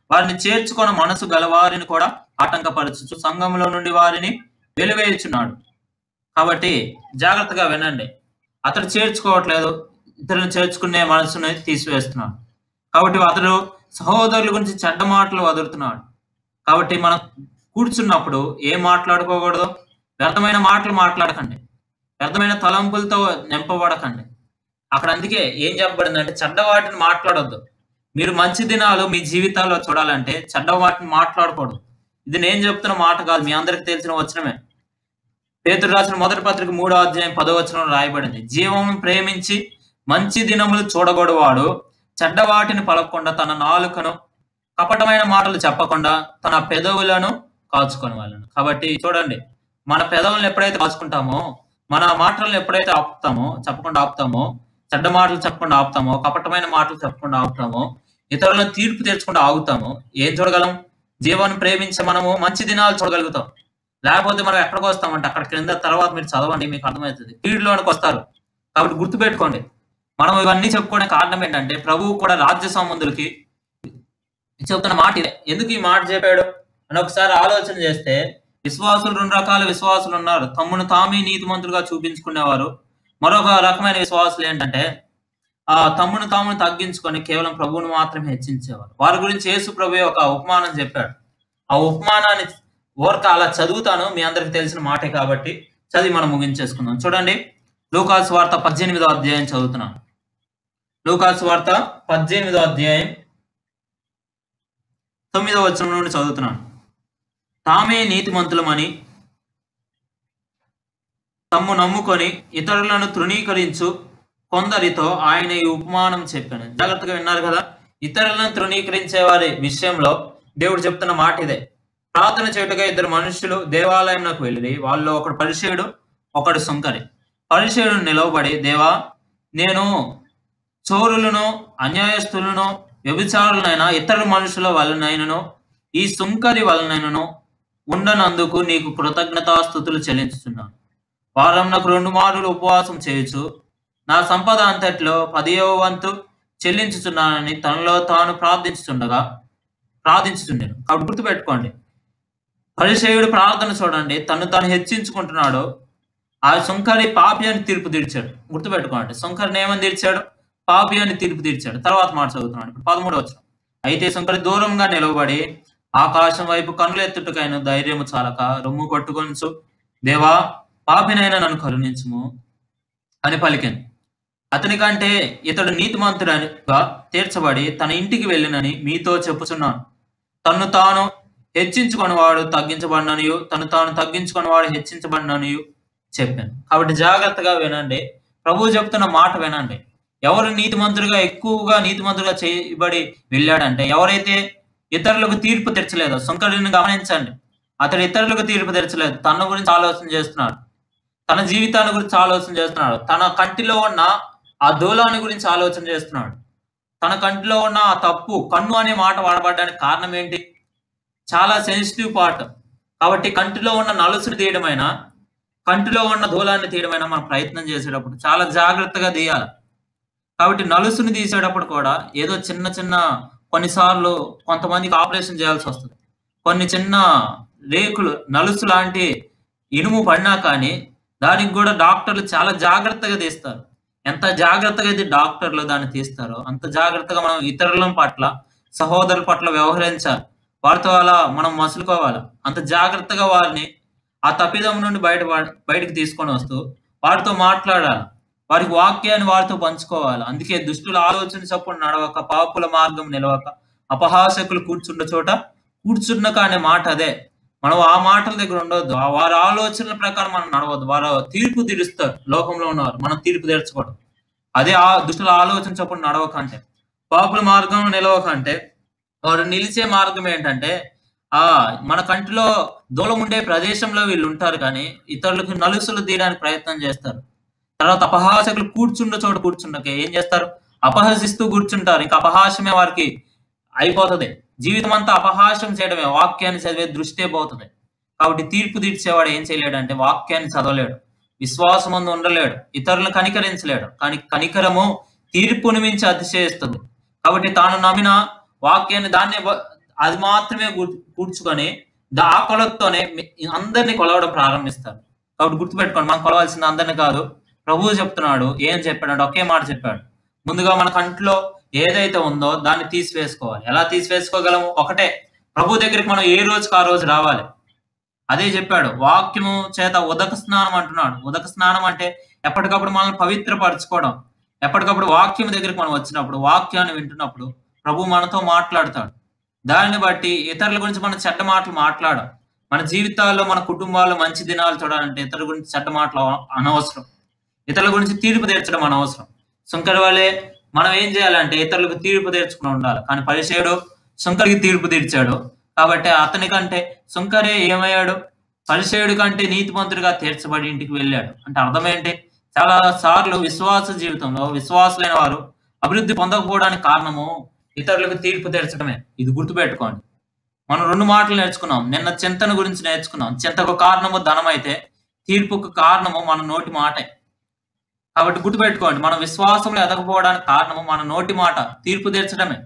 వారిని చేర్చుకొన మనసు గలవారిని కూడా ఆటంకపరచు సంఘంలో నుండి వారిని వెలివేయుచున్నాడు. కాబట్టి జాగ్రత్తగా వినండి. అతడు చేర్చుకోవట్లేదు, ఇతరులను చేర్చుకునే మనసుని తీసివేస్తున్నాడు. కాబట్టి అతడు సహోదరుల గురించి చెడ్డ మాటలు వదులుతున్నాడు. కాబట్టి మనం కూర్చున్నప్పుడు ఏం మాట్లాడుకోకూడదు? వ్యర్థమైన మాటలు మాట్లాడకండి, వ్యర్థమైన తలంపులతో నింపబడకండి. అక్కడ అందుకే ఏం చెప్పబడిందంటే చెడ్డ వాటిని మాట్లాడొద్దు. మీరు మంచి దినాలు మీ జీవితాల్లో చూడాలంటే చెడ్డ వాటిని మాట్లాడకూడదు. ఇది నేను చెప్తున్న మాట కాదు, మీ అందరికి తెలిసిన వచనమే. పేతురు రాసిన మొదటి పత్రిక 3వ అధ్యాయం 10వ వచనంలో రాయబడింది, జీవము ప్రేమించి మంచి దినములు చూడగొడవాడు చెడ్డ వాటిని పలకకుండా తన నాలుకను కపటమైన మాటలు చెప్పకుండా తన పెదవులను కాచుకొని వాళ్ళను. కాబట్టి చూడండి, మన పెదవులను ఎప్పుడైతే కాచుకుంటామో, మన మాటలను ఎప్పుడైతే చెప్పకుండా ఆపుతామో, చెడ్డ మాటలు చెప్పకుండా ఆపుతామో, కపటమైన మాటలు చెప్పకుండా ఆపుతామో, ఇతరులను తీర్పు తెచ్చుకుండా ఆగుతామో, ఏం చూడగలం? జీవాన్ని ప్రేమించి మనము మంచి దినాలు చూడగలుగుతాం. లేకపోతే మనం ఎక్కడికి వస్తామంటే అక్కడ క్రింద, తర్వాత మీరు చదవండి మీకు అర్థమవుతుంది, కీడులోనికి వస్తారు. కాబట్టి గుర్తుపెట్టుకోండి, మనం ఇవన్నీ చెప్పుకోవడానికి కారణం ఏంటంటే ప్రభువు కూడా రాజ్య సంబంధులకి చెప్తున్న మాట ఇదే. ఎందుకు ఈ మాట చెప్పాడు అని ఒకసారి ఆలోచన చేస్తే, విశ్వాసులు 2 రకాల విశ్వాసులు ఉన్నారు. తమ్మును తామే నీతిమంతులుగా చూపించుకునేవారు. మరొక రకమైన విశ్వాసులు ఏంటంటే తమ్మును తామును తగ్గించుకొని కేవలం ప్రభువును మాత్రమే హెచ్చించేవారు. వారి గురించి యేసు ప్రభువే ఒక ఉపమానం చెప్పాడు. ఆ ఉపమానాన్ని అలా చదువుతాను, మీ అందరికి తెలిసిన మాటే కాబట్టి చదివి మనం ముగించేసుకుందాం. చూడండి, లూకాసు వార్త 18వ అధ్యాయం చదువుతున్నాను. లూకాసు వార్త 18వ అధ్యాయం 9వ వచనం నుండి చదువుతున్నాను. తామే నీతిమంతులమని తమ్ము నమ్ముకొని ఇతరులను తృణీకరించు కొందరితో ఆయన ఈ ఉపమానం చెప్పాను. జాగ్రత్తగా విన్నారు కదా? ఇతరులను తృణీకరించే వారి విషయంలో దేవుడు చెప్తున్న మాట ఇదే. ప్రార్థన చేయుటగా 2 మనుషులు దేవాలయంలోకి వెళ్ళి, వాళ్ళు ఒకడు పరిసయ్యుడు, ఒకడు సుంకరి. పరిసయ్యుడు నిలవబడి, దేవా, నేను చోరులను, అన్యాయస్తులను, వ్యభిచారులనైనా ఇతర మనుషుల వలనైనను ఈ సుంకరి వలనైనను ఉండనందుకు నీకు కృతజ్ఞతాస్తుతులు చెల్లించుతున్నాను. వారంనకు 2 మారులు ఉపవాసం చేయొచ్చు, నా సంపద అంతట్లో 10వ వంతు చెల్లించుతున్నానని తనలో తాను ప్రార్థించుతుండేను. కాబట్టి గుర్తుపెట్టుకోండి, పరిసయ్యుడు ప్రార్థన చూడండి, తను తాను హెచ్చించుకుంటున్నాడు. ఆ సుంకరి పాపి అని తీర్పు తీర్చాడు. గుర్తుపెట్టుకోండి, సుంకరిని ఏమని తీర్చాడు? పాపి అని తీర్పు తీర్చాడు. తర్వాత మాట చదువుతున్నాడు. ఇప్పుడు 13వ వచనం. అయితే సుంకరి దూరంగా నిలవబడి ఆకాశం వైపు కన్నులెత్తుటకైన ధైర్యము చాలక రొమ్ము కొట్టుకొనుచు, దేవా, పాపినైనా నన్ను కరుణించుము అని పలికాను. అతని కంటే ఇతడు నీతిమంతుడిగా తీర్చబడి తన ఇంటికి వెళ్ళినని మీతో చెప్పుచున్నాను. తన్ను తాను హెచ్చించుకున్నవాడు తగ్గించబడిననియు, తను తాను తగ్గించుకున్నవాడు హెచ్చించబడిననియు చెప్పాను. కాబట్టి జాగ్రత్తగా వినండి, ప్రభువు చెప్తున్న మాట వినండి. ఎవరు ఎక్కువగా నీతిమంతుడిగా చేయబడి వెళ్ళాడంటే ఎవరైతే ఇతరులకు తీర్పు తెచ్చలేదో. సుంకరుని గమనించండి, అతడు ఇతరులకు తీర్పు తెచ్చలేదు, తన గురించి ఆలోచన చేస్తున్నాడు. తన జీవితాన్ని గురించి ఆలోచన చేస్తున్నాడు. తన కంటిలో ఉన్న ఆ దూలాన్ని గురించి ఆలోచన చేస్తున్నాడు. తన కంటిలో ఉన్న ఆ తప్పు, కన్ను అనే మాట వాడబడడానికి కారణం ఏంటి? చాలా సెన్సిటివ్ పార్ట్. కాబట్టి కంటిలో ఉన్న నలుసుని తీయడమైనా, కంటిలో ఉన్న దూలాన్ని తీయడమైనా మనం ప్రయత్నం చేసేటప్పుడు చాలా జాగ్రత్తగా తీయాలి. కాబట్టి నలుసుని తీసేటప్పుడు కూడా ఏదో చిన్న చిన్న కొన్నిసార్లు కొంతమందికి ఆపరేషన్ చేయాల్సి వస్తుంది. కొన్ని చిన్న రేకులు నలుసు లాంటి ఇనుము పడినా కానీ దానికి కూడా డాక్టర్లు చాలా జాగ్రత్తగా తీస్తారు. ఎంత జాగ్రత్తగా అయితే డాక్టర్లు దాన్ని తీస్తారో అంత జాగ్రత్తగా మనం ఇతరుల పట్ల, సహోదరుల పట్ల వ్యవహరించాలి. వారితో అలా మనం మసులుకోవాలి. అంత జాగ్రత్తగా వారిని ఆ తప్పిదం నుండి బయటకు తీసుకొని వస్తూ వారితో మాట్లాడాలి. వారికి వాక్యాన్ని వారితో పంచుకోవాలి. అందుకే దుష్టుల ఆలోచన చొప్పున నడవక, పాపుల మార్గం నిలవక, అపహాసకులు కూర్చున్న చోట కూర్చున్నక అనే మాట అదే. మనం ఆ మాటల దగ్గర ఉండొద్దు. వారి ఆలోచనల ప్రకారం మనం నడవద్దు. వారు తీర్పు తీరుస్తారు లోకంలో ఉన్నవారు, మనం తీర్పు తీర్చకూడదు. అదే ఆ దుష్టుల ఆలోచన చొప్పున నడవకంటే, పాపుల మార్గంలో నిలవకంటే, వారు నిలిచే మార్గం ఏంటంటే మన కంటిలో దూలం ఉండే ప్రదేశంలో వీళ్ళు ఉంటారు కానీ ఇతరులకు నలుసులు తీయడానికి ప్రయత్నం చేస్తారు. తర్వాత అపహాసకులు కూర్చున్న చోట కూర్చున్నకే ఏం చేస్తారు? అపహసిస్తూ కూర్చుంటారు. ఇంకా అపహాస్యమే వారికి అయిపోతుంది. జీవితం అంతా అపహాస్యం చేయడమే, వాక్యాన్ని చదివే దృష్టే పోతుంది. కాబట్టి తీర్పు తీర్చేవాడు ఏం చేయలేడంటే వాక్యాన్ని చదవలేడు, విశ్వాసమందు ఉండలేడు, ఇతరులను కనికరించలేడు. కానీ కనికరము తీర్పుని మించి అతిశయిస్తుంది. కాబట్టి తాను నమ్మిన వాక్యాన్ని అది మాత్రమే కూర్చుకొని ఆ కొలతతోనే అందరినీ కొలవడం ప్రారంభిస్తారు. కాబట్టి గుర్తుపెట్టుకోండి, మనం కొలవాల్సింది అందరినీ కాదు. ప్రభువు చెప్తున్నాడు. ఏం చెప్పాడు? ఒకే మాట చెప్పాడు. ముందుగా మన కంట్లో ఏదైతే ఉందో దాన్ని తీసివేసుకోవాలి. ఎలా తీసివేసుకోగలము? ఒకటే, ప్రభు దగ్గరికి మనం ఏ రోజుకి ఆ రోజు రావాలి. అదే చెప్పాడు. వాక్యము చేత ఉదక స్నానం అంటున్నాడు. ఉదక స్నానం అంటే ఎప్పటికప్పుడు మనల్ని పవిత్రపరచుకోవడం. ఎప్పటికప్పుడు వాక్యం దగ్గరికి మనం వచ్చినప్పుడు, వాక్యాన్ని వింటున్నప్పుడు ప్రభు మనతో మాట్లాడతాడు. దానిని బట్టి ఇతరుల గురించి మనం చెడ్డ మాటలు మాట్లాడం. మన జీవితాల్లో, మన కుటుంబాల్లో మంచి దినాలు చూడాలంటే ఇతరుల గురించి చెడ్డ మాటలు అనవసరం. ఇతరుల గురించి తీర్పు తీర్చడం అనవసరం. సుంకరి వాళ్ళే మనం ఏం చేయాలంటే ఇతరులకు తీర్పు తీర్చుకుని ఉండాలి. కానీ పరిసేయుడు సుంకరికి తీర్పు తీర్చాడు. కాబట్టి అతని కంటే సుంకరే ఏమయ్యాడు? పరిసేయుడి కంటే నీతిమంతుడిగా తీర్చబడి ఇంటికి వెళ్ళాడు. అంటే అర్థం ఏంటి? చాలా సార్లు విశ్వాస జీవితంలో విశ్వాసులైన వారు అభివృద్ధి పొందకపోవడానికి కారణము ఇతరులకు తీర్పు తీర్చడమే. ఇది గుర్తుపెట్టుకోండి. మనం 2 మాటలు నేర్చుకున్నాం. నిన్న చింతన గురించి నేర్చుకున్నాం. చింతకు కారణము ధనం అయితే తీర్పుకు కారణము మన నోటి మాటే. కాబట్టి గుర్తుపెట్టుకోండి, మన విశ్వాసంలో ఎదగకపోవడానికి కారణము మన నోటి మాట తీర్పు తీర్చడమే.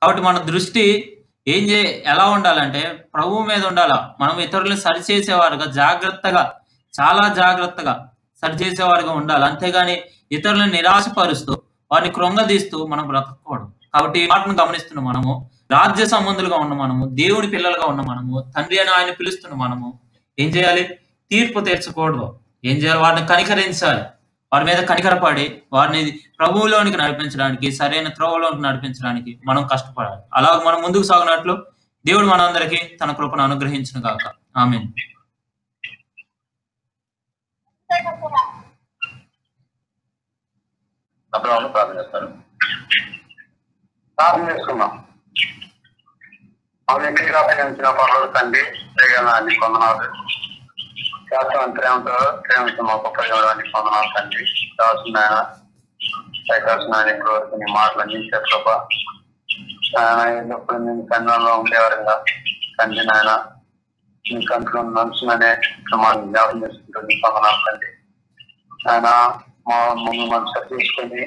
కాబట్టి మన దృష్టి ఎలా ఉండాలంటే ప్రభువు మీద ఉండాలా. మనం ఇతరులను సరిచేసేవారుగా జాగ్రత్తగా, చాలా జాగ్రత్తగా సరిచేసేవారుగా ఉండాలి. అంతేగాని ఇతరులను నిరాశపరుస్తూ వారిని కృంగదీస్తూ మనం బ్రతకూడదు. కాబట్టి ఈ మాటను గమనిస్తున్న మనము రాజ్య సంబంధులుగా ఉన్న మనము, దేవుని పిల్లలుగా ఉన్న మనము, తండ్రి అని ఆయన పిలుస్తున్న మనము ఏం చేయాలి? తీర్పు తీర్చకూడదు. ఏం చేయాలి? వారిని కనికరించాలి. వారి మీద కనికరపడి వారిని ప్రభువులోనికి నడిపించడానికి, సరైన త్రోవలోనికి నడిపించడానికి మనం కష్టపడాలి. అలాగ మనం ముందుకు సాగినట్లు దేవుడు మనందరికీ తన కృపను అనుగ్రహించును గాక. ఆమేన్. ప్రార్థన చేస్తారు. ప్రార్థన చేసుకున్నాం. మా వ్యక్తిగా ప్రేమించిన పర్వాలు తండ్రి జగనాన్ని పొందనాలు. శాస్త్రం ప్రేమించిన మా గొప్ప జగడానికి పొందనాలు తండ్రి. కావాల్సిన కావాల్సిన ఇప్పుడు నీ మాటలు అందించే కృప ఆయన ఎల్లప్పుడు నేను కన్నంలో ఉండేవారుగా తండ్రి నాయన నీ కంట్లో నడుచుననే మాకు జ్ఞాపకం చేసుకుంటుంది పొందనాలు తండ్రి. ఆయన మా మమ్మల్ని మనసు తీసుకొని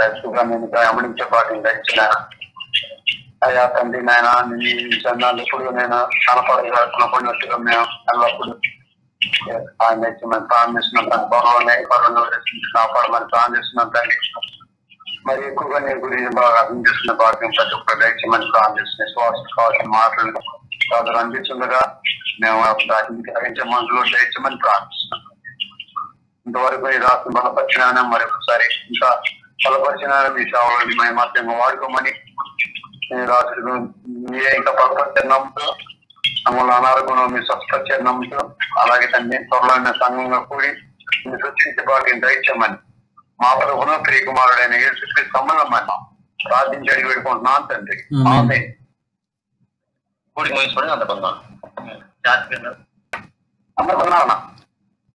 రైతుగా నేను గమనించే పాటిని రైతున అయ్యా తండ్రి నాయన నీ జనాలు ఎప్పుడు నేను కనపడగా కనపడినట్టుగా మేము ఎల్లప్పుడు ఆయన మనం ప్రారంభిస్తున్నాం తండ్రి. కాపాడమని ప్రారంభిస్తున్నాం తండ్రి. మరి ఎక్కువగా నీ గురించి బాగా అర్థం చేస్తున్న భాగ్యం ప్రతి ఒక్కరు దయచేయమని ప్రారంభిస్తున్నాయి. శ్వాస కావాల్సిన మాటలు కాదు అందిస్తుండగా మేము గ్రహించే మనసులో దయచేయమని ప్రారంభిస్తున్నాం. ఇంతవరకు ఈ రాష్ట్రం బలపరిచిన మరొకసారి ఇంకా బలపరిచిన మీ సేవలని మహిమాత్యంగా వాడుకోమని రాత్రులు మీరే ఇంకా బలపరిచినప్పుడు మమ్మల్ని అనారోగ్యం మీ స్వస్థపరిచినప్పుడు అలాగే తండ్రి త్వరలో సంఘంగా కూడి మీరు సృష్టించే భాగ్యం దయచేయమని మా ప్రభువును ప్రియకుమారుడైన యేసుక్రీస్తు సంబంధం ప్రార్థించి అడిగి పెట్టుకుంటున్నాను తండ్రి. ఆమేన్. కూడి మోసుకొని అంత పొందాను. అందరు